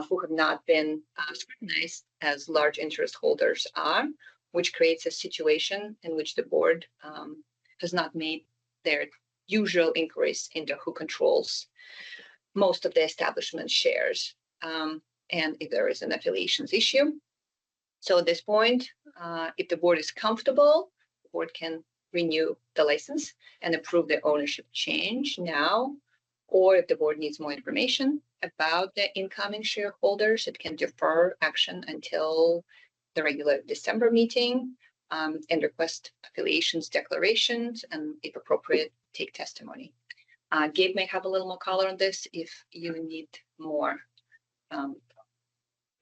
who have not been scrutinized as large interest holders are, which creates a situation in which the board has not made their usual inquiries into who controls most of the establishment shares, and if there is an affiliations issue. So at this point, if the board is comfortable, the board can renew the license and approve the ownership change now, or if the board needs more information about the incoming shareholders, it can defer action until the regular December meeting and request affiliations declarations and, if appropriate, take testimony. Gabe may have a little more color on this if you need more.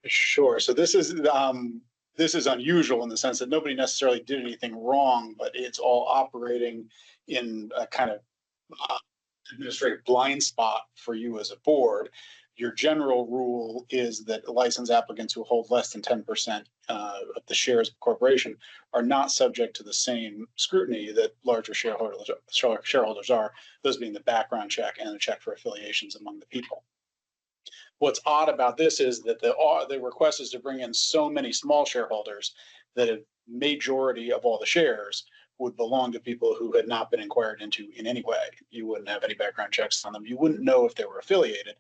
Sure. So this is unusual in the sense that nobody necessarily did anything wrong, but it's all operating in a kind of administrative blind spot for you as a board. Your general rule is that license applicants who hold less than 10% of the shares of a corporation are not subject to the same scrutiny that larger shareholders are, those being the background check and the check for affiliations among the people. What's odd about this is that the request is to bring in so many small shareholders that a majority of all the shares would belong to people who had not been inquired into in any way. You wouldn't have any background checks on them. You wouldn't know if they were affiliated.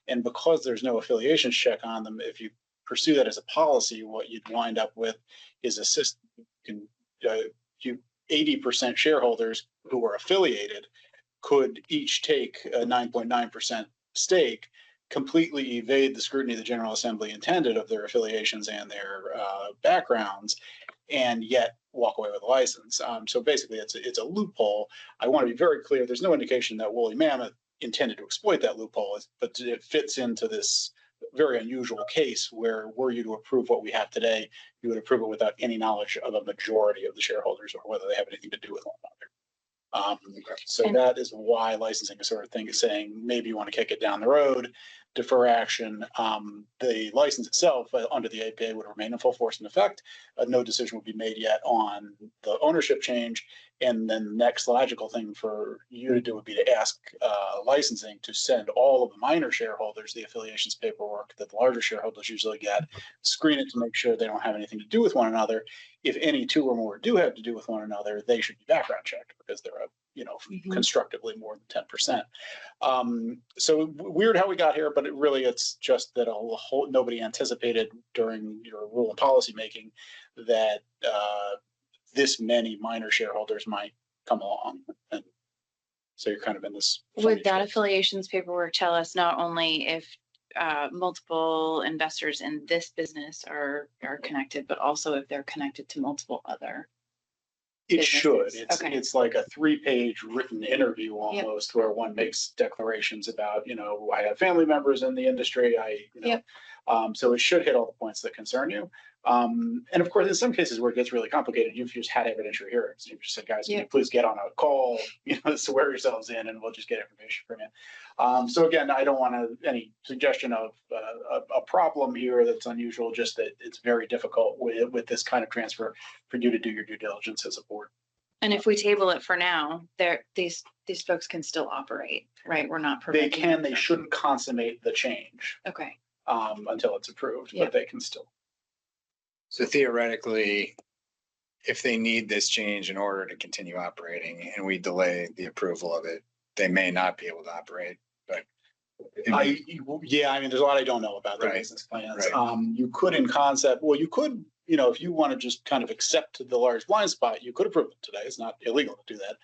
And because there's no affiliations check on them, if you pursue that as a policy, what you'd wind up with is a system. 80% shareholders who are affiliated could each take a 9.9% stake, completely evade the scrutiny the General Assembly intended of their affiliations and their backgrounds, and yet walk away with a license. So basically, it's a loophole. I want to be very clear. There's no indication that Woolly Mammoth intended to exploit that loophole, but it fits into this very unusual case where, were you to approve what we have today, you would approve it without any knowledge of a majority of the shareholders or whether they have anything to do with one another. So that is why licensing is sort of thing is saying maybe you want to kick it down the road, defer action. The license itself under the APA would remain in full force and effect. No decision would be made yet on the ownership change. And then the next logical thing for you to do would be to ask licensing to send all of the minor shareholders the affiliations paperwork that the larger shareholders usually get, screen it to make sure they don't have anything to do with one another. If any two or more do have to do with one another, they should be background checked because they're constructively more than 10%. So weird how we got here, but it's just that nobody anticipated during your rule and policy making that this many minor shareholders might come along. And so you're kind of in this. Would that affiliations paperwork tell us not only if multiple investors in this business are connected, but also if they're connected to multiple other. It should. businesses. It's, Okay. it's like a 3-page written interview almost where one makes declarations about, I have family members in the industry. Yep. So it should hit all the points that concern you. And of course, in some cases where it gets really complicated, you've just had evidentiary hearings. You've just said, guys, can you please get on a call, swear yourselves in, and we'll just get information from you. So again, I don't want any suggestion of a problem here that's unusual, just that it's very difficult with this kind of transfer for you to do your due diligence as a board. And if we table it for now, these folks can still operate, right? We're not They preventing. can, they shouldn't consummate the change Okay. until it's approved, Yeah. but they can still. So theoretically, if they need this change in order to continue operating and we delay the approval of it, they may not be able to operate, but. There's a lot I don't know about their Right. business plans. Right. You could in concept, you could, if you want to just kind of accept the large blind spot, you could approve it today. It's not illegal to do that.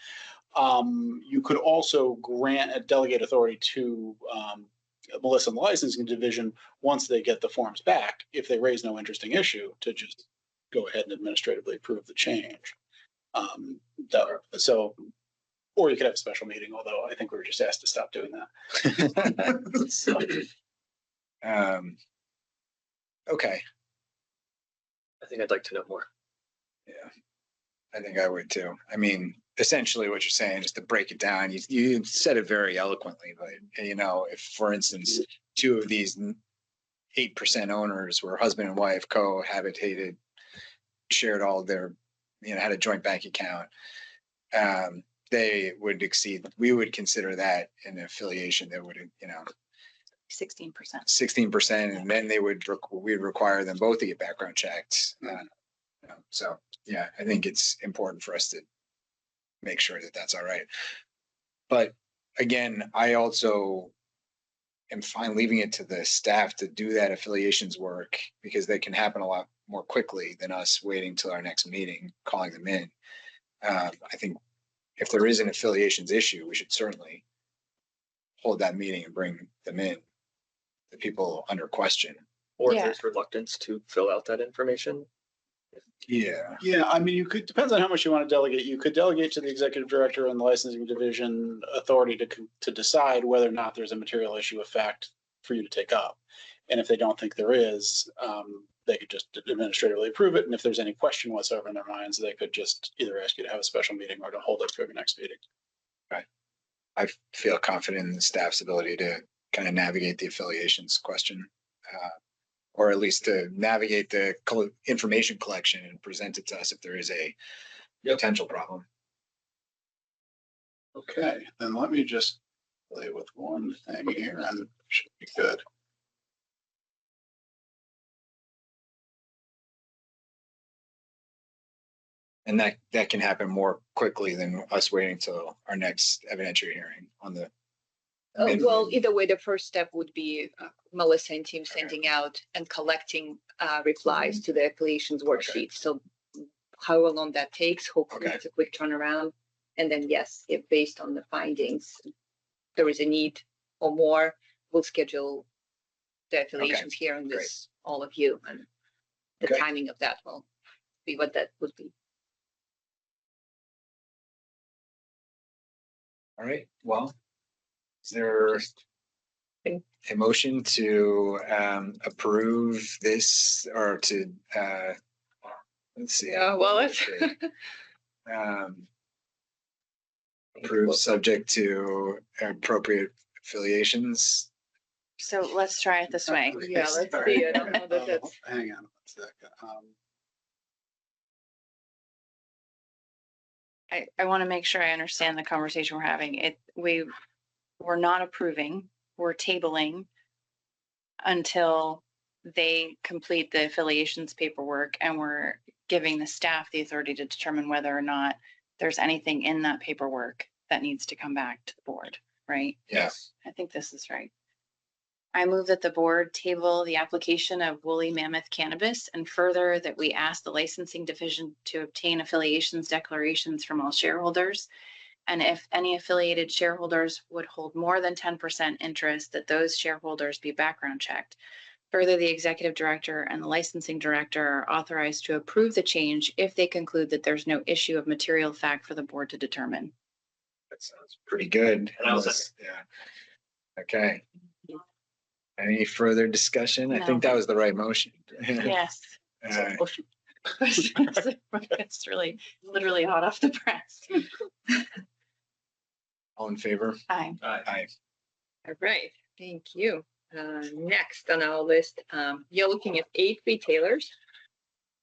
You could also grant a delegate authority to Melissa and the licensing division once they get the forms back, if they raise no interesting issue, to just go ahead and administratively approve the change. Or you could have a special meeting, although I think we were just asked to stop doing that. So. Okay. I think I'd like to know more. Yeah, I think I would too. I mean, essentially what you're saying, just to break it down, you said it very eloquently, but if for instance, 2 of these 8% owners were husband and wife, cohabitated, shared all their, had a joint bank account, they would exceed, we would consider that an affiliation that would, 16%. 16%, and then we'd require them both to get background checked. So yeah, I think it's important for us to make sure that that's all right. But again, I also am fine leaving it to the staff to do that affiliations work because they can happen a lot more quickly than us waiting till our next meeting, calling them in. I think if there is an affiliations issue, we should certainly hold that meeting and bring them in, the people under question. Or if Yeah. there's reluctance to fill out that information. Yeah. Yeah, you could, depends on how much you want to delegate. You could delegate to the executive director and the licensing division authority to decide whether or not there's a material issue of fact for you to take up. And if they don't think there is, they could just administratively approve it. And if there's any question whatsoever in their minds, they could just either ask you to have a special meeting or to hold it for your next meeting. Right. I feel confident in the staff's ability to kind of navigate the affiliations question, or at least to navigate the information collection and present it to us if there is a potential problem. Okay, then let me just play with one thing here and it should be good. And that can happen more quickly than us waiting till our next evidentiary hearing on the. Well, either way, the first step would be Melissa and team sending out and collecting replies to the affiliations worksheet. So however long that takes, hopefully it's a quick turnaround. And then yes, if based on the findings, there is a need or more, we'll schedule the affiliations hearing with all of you, and the timing of that will be what that would be. All right, well, is there a motion to approve this or to, let's see. Yeah, well, let's. Approve subject to appropriate affiliations? So let's try it this way. Yeah, let's see. I don't know that that's. Hang on 1 second. I want to make sure I understand the conversation we're having. We're not approving, we're tabling until they complete the affiliations paperwork, and we're giving the staff the authority to determine whether or not there's anything in that paperwork that needs to come back to the board, right? Yes. I think this is right. I move that the board table the application of Woolly Mammoth Cannabis, and further that we ask the licensing division to obtain affiliations declarations from all shareholders And if any affiliated shareholders would hold more than 10% interest, that those shareholders be background checked. Further, the executive director and the licensing director are authorized to approve the change if they conclude that there's no issue of material fact for the board to determine. That sounds pretty good. And I was Unless- yeah. Okay. Any further discussion? I think No. that was the right motion. Yes. It's really literally hot off the press. All in favor? Aye. Aye. All right, thank you. Next on our list, you're looking at 8 retailers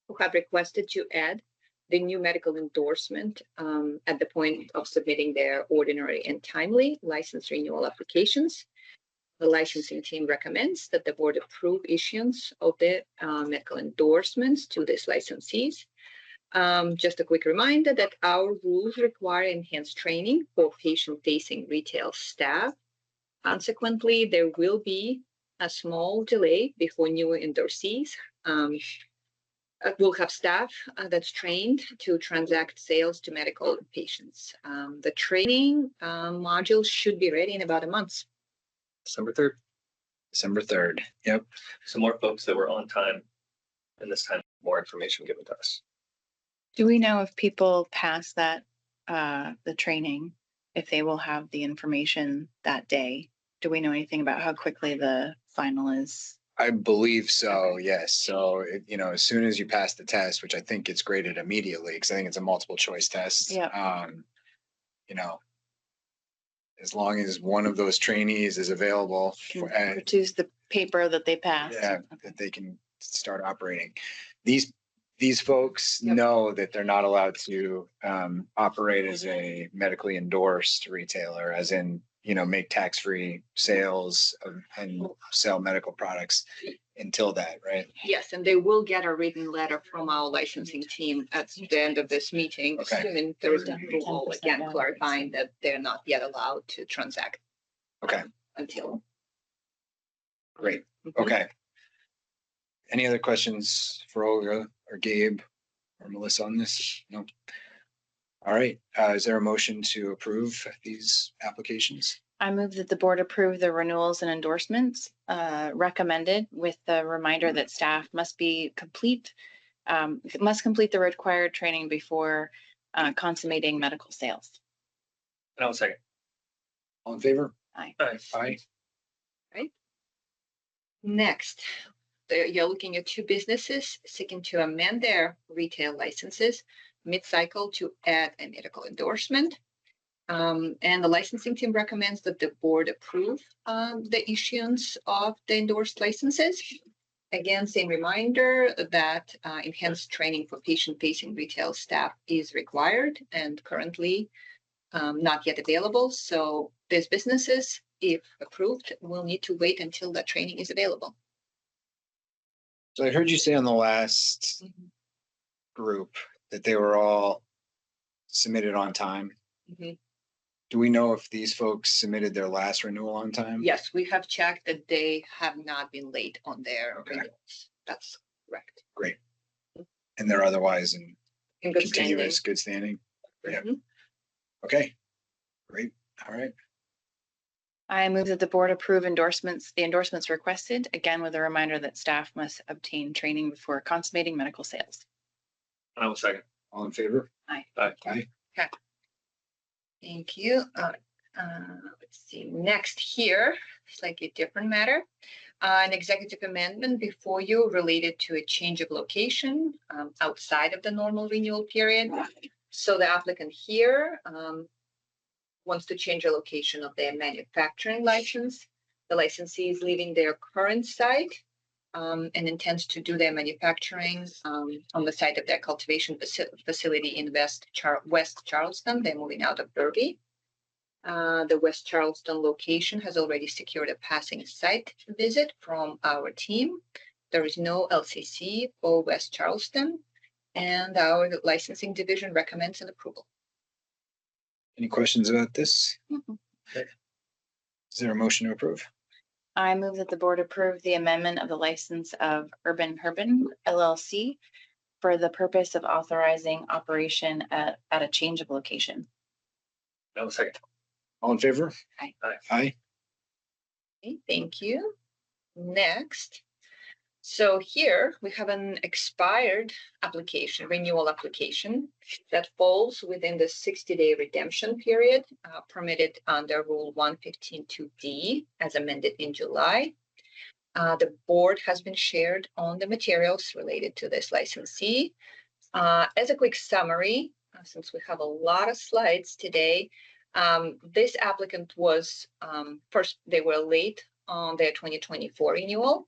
who have requested to add the new medical endorsement at the point of submitting their ordinary and timely license renewal applications. The licensing team recommends that the board approve issuance of the medical endorsements to these licensees. Just a quick reminder that our rules require enhanced training for patient-facing retail staff. Consequently, there will be a small delay before new endorsees will have staff that's trained to transact sales to medical patients. The training module should be ready in about a month. December 3rd. December 3rd. Yep. Some more folks that were on time and this time more information given to us. Do we know if people pass that, the training, if they will have the information that day? Do we know anything about how quickly the final is? I believe so, yes. So, as soon as you pass the test, which I think gets graded immediately, because I think it's a multiple choice test. Yeah. As long as one of those trainees is available Produce the paper that they passed. yeah, that they can start operating. These folks Yep. know that they're not allowed to operate as a medically endorsed retailer, as in, make tax-free sales and sell medical products until that, right? Yes, and they will get a written letter from our licensing team at the end of this meeting, Okay. assuming there is an 10% approval, again, down. clarifying that they're not yet allowed to transact. Okay. Until. Great. Mhm. Okay. Any other questions for Olga or Gabe or Melissa on this? No. All right. Is there a motion to approve these applications? I move that the board approve the renewals and endorsements recommended, with the reminder that staff must complete the required training before consummating medical sales. And I'll second. All in favor? Aye. Aye. Next, you're looking at 2 businesses seeking to amend their retail licenses mid-cycle to add a medical endorsement. And the licensing team recommends that the board approve the issuance of the endorsed licenses. Again, same reminder that enhanced training for patient-facing retail staff is required and currently not yet available. So these businesses, if approved, will need to wait until that training is available. So I heard you say on the last group that they were all submitted on time. Mhm. Do we know if these folks submitted their last renewal on time? Yes, we have checked that they have not been late on their Okay. renewals. That's correct. Great. And they're otherwise in In good standing. continuous good standing? Yeah. Mhm. Okay. Great. All right. I move that the board approve the endorsements requested, again with a reminder that staff must obtain training before consummating medical sales. I will second. All in favor? Aye. Aye. Thank you. Let's see, next here, slightly different matter. An executive amendment before you related to a change of location outside of the normal renewal period. So the applicant here wants to change the location of their manufacturing license. The licensee is leaving their current site and intends to do their manufacturing on the site of their cultivation facility in West Charleston. They're moving out of Derby. The West Charleston location has already secured a passing site visit from our team. There is no LCC for West Charleston, and our licensing division recommends an approval. Any questions about this? Mhm. Is there a motion to approve? I move that the board approve the amendment of the license of Urban Herban LLC for the purpose of authorizing operation at a change of location. No, second. All in favor? Aye. Aye. Aye. Okay, thank you. Next. So here we have an expired application, renewal application that falls within the 60-day redemption period permitted under Rule 115.2D as amended in July. The board has been shared on the materials related to this licensee. As a quick summary, since we have a lot of slides today, this applicant was first, they were late on their 2024 renewal.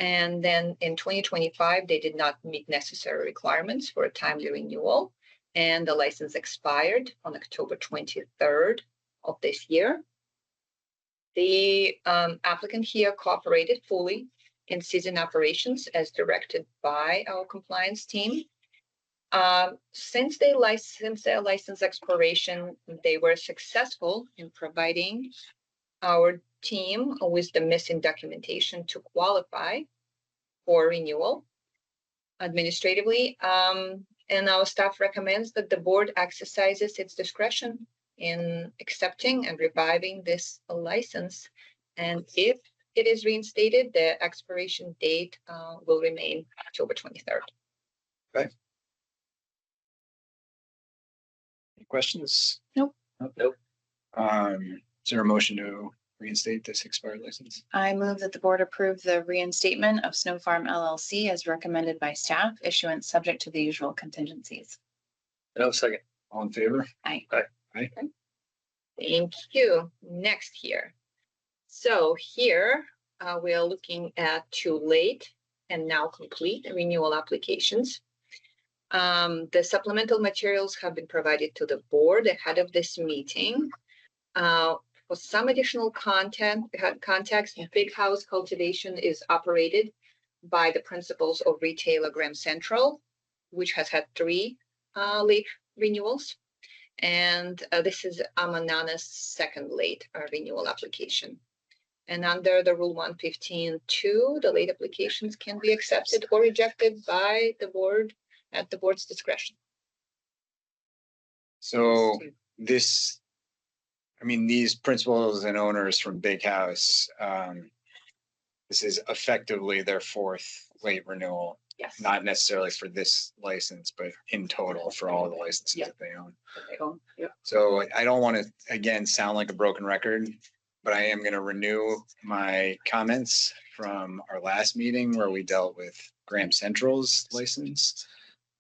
And then in 2025, they did not meet necessary requirements for a timely renewal. And the license expired on October 23rd of this year. The applicant here cooperated fully in season operations as directed by our compliance team. Since their license expiration, they were successful in providing our team with the missing documentation to qualify for renewal administratively. And our staff recommends that the board exercises its discretion in accepting and reviving this license. And if it is reinstated, the expiration date will remain October 23rd. Okay. Any questions? Nope. Nope. Is there a motion to reinstate this expired license? I move that the board approve the reinstatement of Snow Farm LLC as recommended by staff, issuance subject to the usual contingencies. No, second. All in favor? Aye. Aye. Aye. Thank you. Next here. So here we are looking at two late and now complete renewal applications. The supplemental materials have been provided to the board ahead of this meeting. For some additional context, Big House Cultivation is operated by the principals of retailer Graham Central, which has had 3 late renewals. And this is Amanana's second late renewal application. And under the Rule 115.2, the late applications can be accepted or rejected by the board at the board's discretion. So this, I mean, these principals and owners from Big House, this is effectively their 4th late renewal. Yes. Not necessarily for this license, but in total for all the licenses that they own. Yep. So I don't want to, again, sound like a broken record, but I am going to renew my comments from our last meeting where we dealt with Graham Central's license,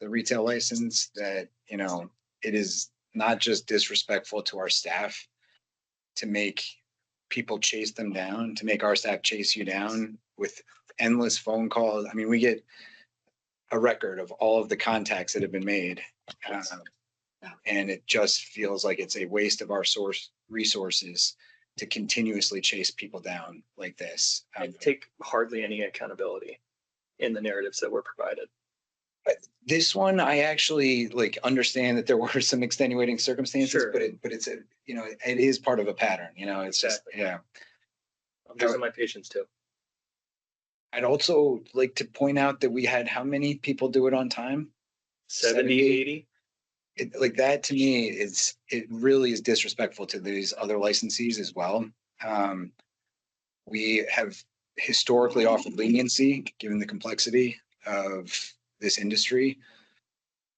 the retail license, that, you know, it is not just disrespectful to our staff to make people chase them down, to make our staff chase you down with endless phone calls. I mean, we get a record of all of the contacts that have been made. And it just feels like it's a waste of our resources to continuously chase people down like this. I take hardly any accountability in the narratives that were provided. This one, I actually like understand that there were some extenuating circumstances, Sure. but it's a, you know, it is part of a pattern, you know, it's Exactly. just, yeah. I'm losing my patience too. I'd also like to point out that we had how many people do it on time? 70, 80. Like that to me it really is disrespectful to these other licensees as well. We have historically offered leniency given the complexity of this industry,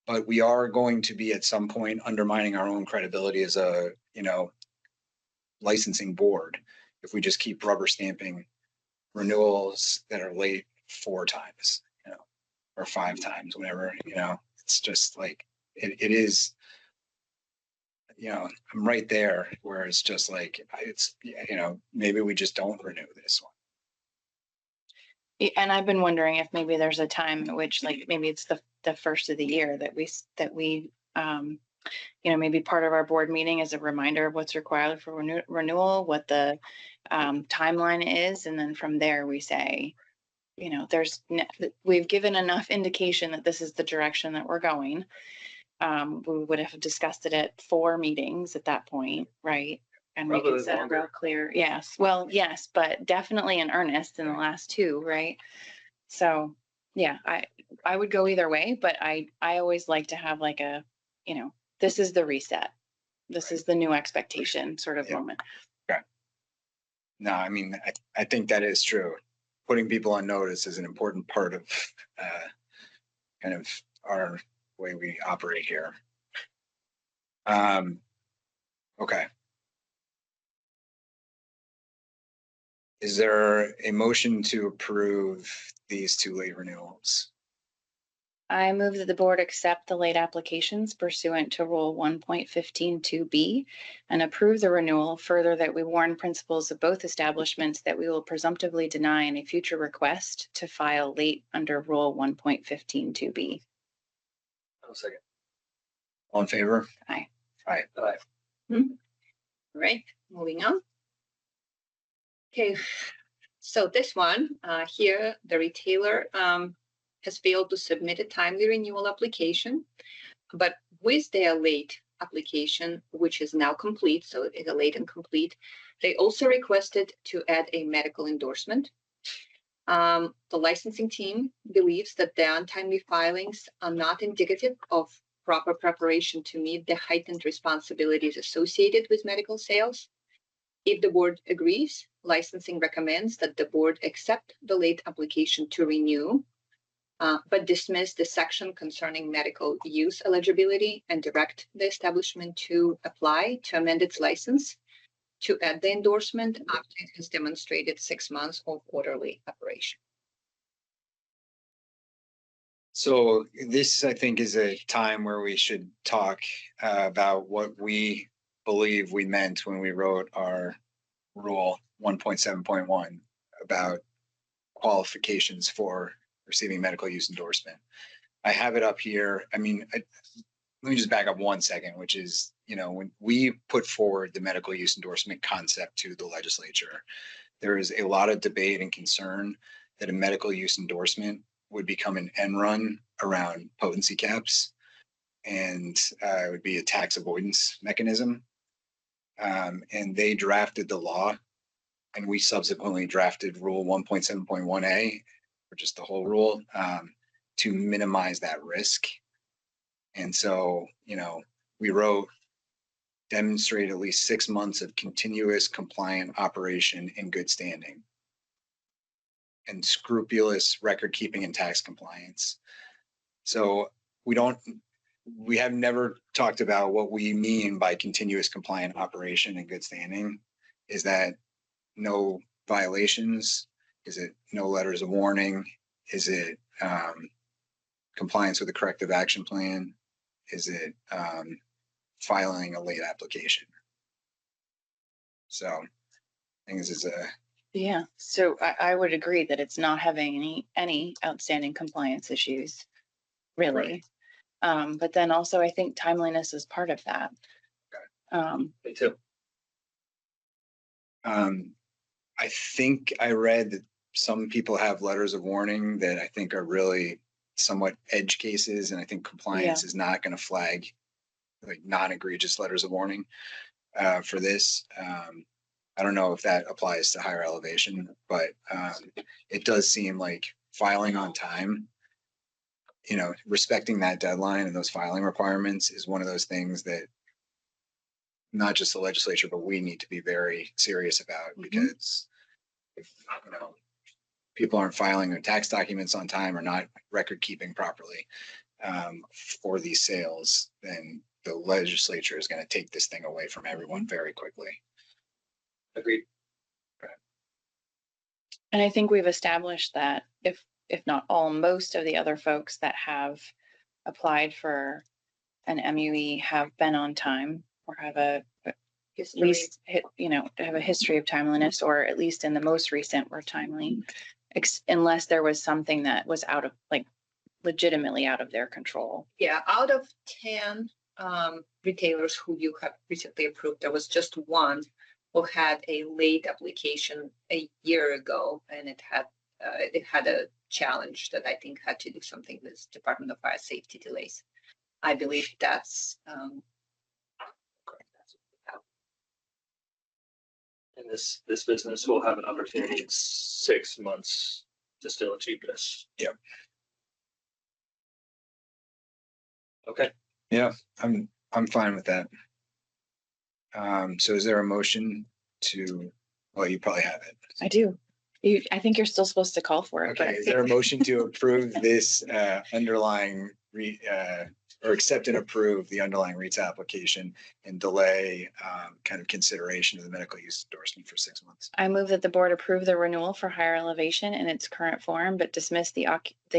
but we are going to be at some point undermining our own credibility as a, you know, licensing board if we just keep rubber stamping renewals that are late 4 times, you know, or 5 times, whatever, you know. It's just like it is, you know, I'm right there where it's just like, it's, you know, maybe we just don't renew this one. And I've been wondering if maybe there's a time at which, like, maybe it's the first of the year that we you know, maybe part of our board meeting is a reminder of what's required for renewal, what the timeline is. And then from there we say, you know, we've given enough indication that this is the direction that we're going. We would have discussed it at 4 meetings at that point, right? And we Probably can set it longer. real clear. Yes. Well, yes, but definitely in earnest in the last 2, right? So yeah, I would go either way, but I always like to have like a, you know, this is the reset. this is the new expectation sort of Yeah. moment. No, I mean, I think that is true. Putting people on notice is an important part of kind of our way we operate here. Okay. Is there a motion to approve these two late renewals? I move that the board accept the late applications pursuant to Rule 1.15.2B and approve the renewal. Further, that we warn principals of both establishments that we will presumptively deny any future request to file late under Rule 1.15.2B. I'll second. All in favor? Aye. Aye. Aye. All right, moving on. Okay, so this one here, the retailer has failed to submit a timely renewal application, but with their late application, which is now complete, so it's a late and complete, they also requested to add a medical endorsement. The licensing team believes that the untimely filings are not indicative of proper preparation to meet the heightened responsibilities associated with medical sales. If the board agrees, licensing recommends that the board accept the late application to renew, but dismiss the section concerning medical use eligibility and direct the establishment to apply to amend its license to add the endorsement after it has demonstrated 6 months of quarterly operation. So this, I think, is a time where we should talk about what we believe we meant when we wrote our rule 1.7.1 about qualifications for receiving medical use endorsement. I have it up here. I mean, let me just back up 1 second, which is, when we put forward the medical use endorsement concept to the legislature, there is a lot of debate and concern that a medical use endorsement would become an end run around potency caps, and it would be a tax avoidance mechanism. And they drafted the law, and we subsequently drafted Rule 1.7.1A, or just the whole rule, to minimize that risk. And so, we wrote, demonstrate at least 6 months of continuous compliant operation in good standing and scrupulous record keeping and tax compliance. So we have never talked about what we mean by continuous compliant operation in good standing. Is that no violations? Is it no letters of warning? Is it compliance with the corrective action plan? Is it filing a late application? So I think this is Yeah, so I would agree that it's not having any outstanding compliance issues, really. But then also I think timeliness is part of that. Me too. I think I read that some people have letters of warning that I think are really somewhat edge cases, and I think compliance is not going to flag like non-egregious letters of warning for this. I don't know if that applies to higher elevation, but it does seem like filing on time, respecting that deadline and those filing requirements is one of those things that not just the legislature, but we need to be very serious about, because if, people aren't filing their tax documents on time or not record keeping properly for these sales, then the legislature is going to take this thing away from everyone very quickly. Agreed. And I think we've established that if not all, most of the other folks that have applied for an MUE have been on time or have at least have a history of timeliness, or at least in the most recent were timely, unless there was something that was legitimately out of their control. Yeah, out of 10 retailers who you have recently approved, there was just one who had a late application a year ago, and it had a challenge that I think had to do something with Department of Fire Safety delays. I believe that's And this business will have an opportunity in 6 months to still achieve this. Yep. Okay. Yeah, I'm fine with that. So is there a motion to, well, you probably have it. I do. I think you're still supposed to call for it, Okay, is there a motion to approve this underlying or accept and approve the underlying REITs application and delay kind of consideration of the medical use endorsement for 6 months? I move that the board approve the renewal for Higher Elevation in its current form, but dismiss the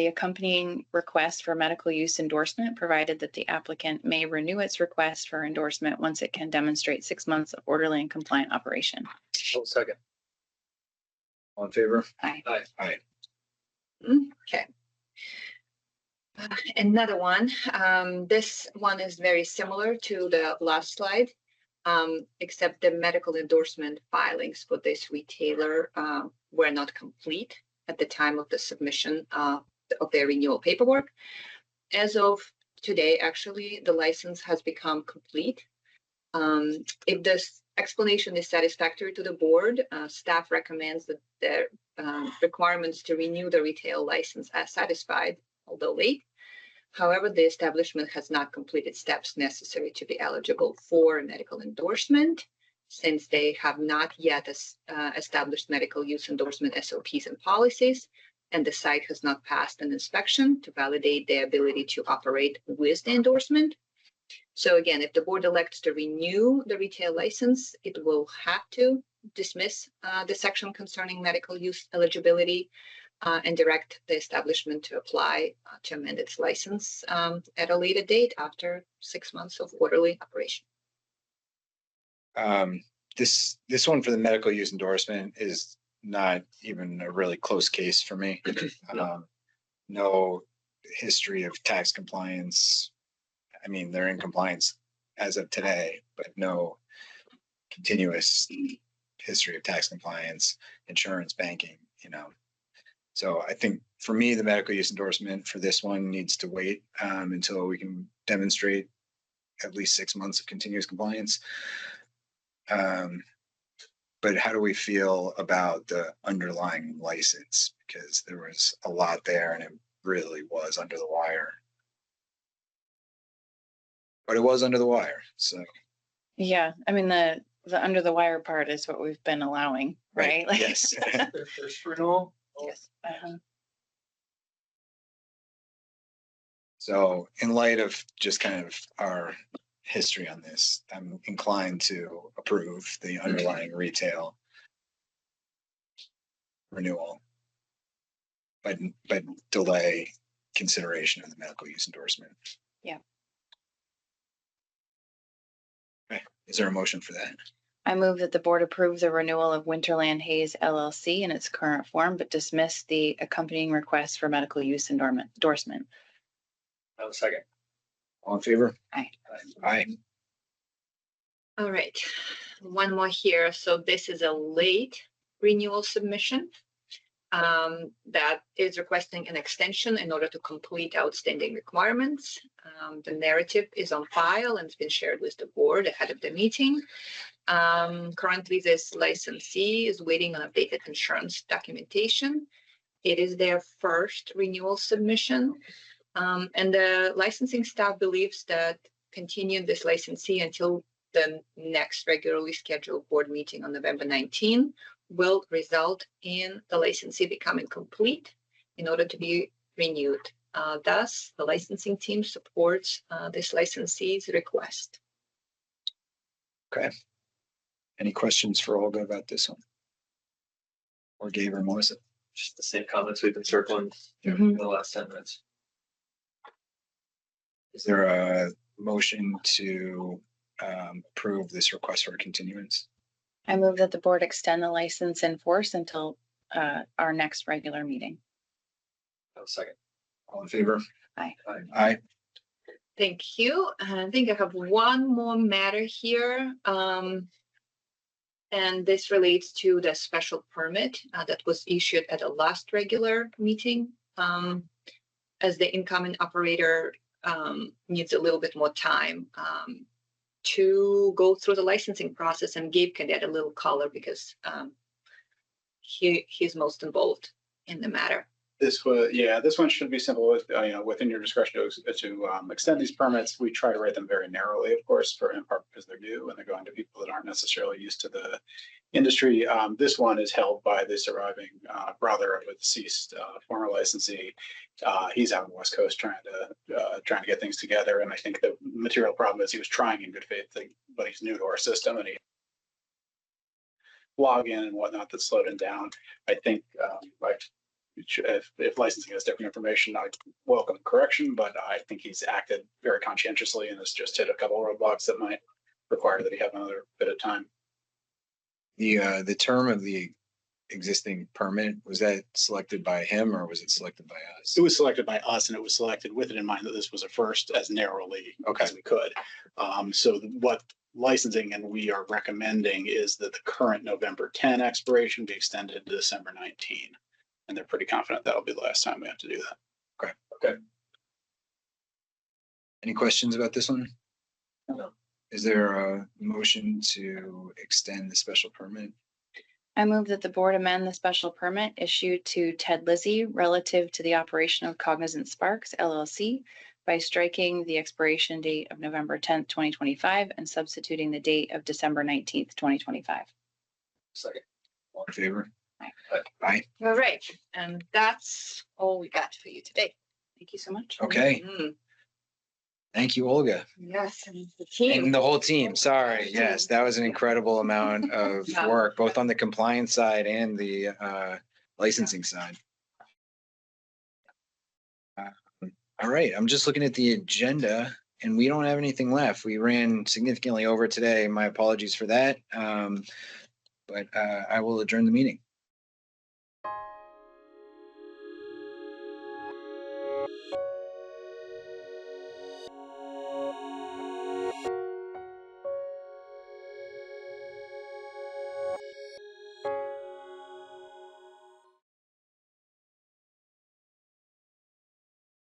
accompanying request for medical use endorsement, provided that the applicant may renew its request for endorsement once it can demonstrate 6 months of orderly and compliant operation. Second. All in favor? Aye. Aye. Okay. Another one. This one is very similar to the last slide, except the medical endorsement filings for this retailer were not complete at the time of the submission of their renewal paperwork. As of today, actually, the license has become complete. If this explanation is satisfactory to the board, staff recommends that the requirements to renew the retail license are satisfied, although late. However, the establishment has not completed steps necessary to be eligible for medical endorsement, since they have not yet established medical use endorsement SOPs and policies, and the site has not passed an inspection to validate their ability to operate with the endorsement. So again, if the board elects to renew the retail license, it will have to dismiss the section concerning medical use eligibility and direct the establishment to apply to amend its license at a later date after 6 months of orderly operation. This one for the medical use endorsement is not even a really close case for me. No history of tax compliance. I mean, they're in compliance as of today, but no continuous history of tax compliance, insurance, banking, So I think for me, the medical use endorsement for this one needs to wait until we can demonstrate at least 6 months of continuous compliance. But how do we feel about the underlying license? Because there was a lot there and it really was under the wire. But it was under the wire, so. Yeah, I mean, the under the wire part is what we've been allowing, right? Like- Yes. Their first renewal. Yes. So in light of just kind of our history on this, I'm inclined to approve the underlying retail renewal, but delay consideration of the medical use endorsement. Yeah. Okay. Is there a motion for that? I move that the board approve the renewal of Winterland Hayes LLC in its current form, but dismiss the accompanying request for medical use endorsement. Second. All in favor? Aye. Aye. All right, one more here. So this is a late renewal submission that is requesting an extension in order to complete outstanding requirements. The narrative is on file and it's been shared with the board ahead of the meeting. Currently, this licensee is waiting on updated insurance documentation. It is their first renewal submission. And the licensing staff believes that continuing this licensee until the next regularly scheduled board meeting on November 19 will result in the licensee becoming complete in order to be renewed. Thus, the licensing team supports this licensee's request. Okay. Any questions for Olga about this one? Or Gabe or Melissa? Just the same comments we've been circling Mhm. in the last 10 minutes. Is there a motion to approve this request for a continuance? I move that the board extend the license in force until our next regular meeting. Second. All in favor? Aye. Aye. Thank you. I think I have one more matter here. And this relates to the special permit that was issued at the last regular meeting. As the incoming operator needs a little bit more time to go through the licensing process, and Gabe can add a little color because he's most involved in the matter. This one should be simple with, within your discretion to extend these permits. We try to write them very narrowly, of course, in part because they're new and they're going to people that aren't necessarily used to the industry. This one is held by the surviving brother of a deceased former licensee. He's out on the West Coast trying to get things together. And I think the material problem is he was trying in good faith, but he's new to our system and he login and whatnot that slowed him down. I think if licensing has different information, I welcome correction, but I think he's acted very conscientiously and has just hit a couple of roadblocks that might require that he have another bit of time. The term of the existing permit, was that selected by him or was it selected by us? It was selected by us and it was selected with it in mind that this was a first as narrowly as we could. So what licensing and we are recommending is that the current November 10 expiration be extended to December 19. And they're pretty confident that'll be the last time we have to do that. Okay. Any questions about this one? No. Is there a motion to extend the special permit? I move that the board amend the special permit issued to Ted Lizzie relative to the operation of Cognizant Sparks LLC by striking the expiration date of November 10th, 2025 and substituting the date of December 19th, 2025. Second. All in favor? Aye. Aye. All right, and that's all we got for you today. Thank you so much. Okay. Thank you, Olga. Yes, and the team. And the whole team. Sorry. Yes, that was an incredible amount of work, both on the compliance side and the licensing side. All right. I'm just looking at the agenda and we don't have anything left. We ran significantly over today. My apologies for that. But I will adjourn the meeting.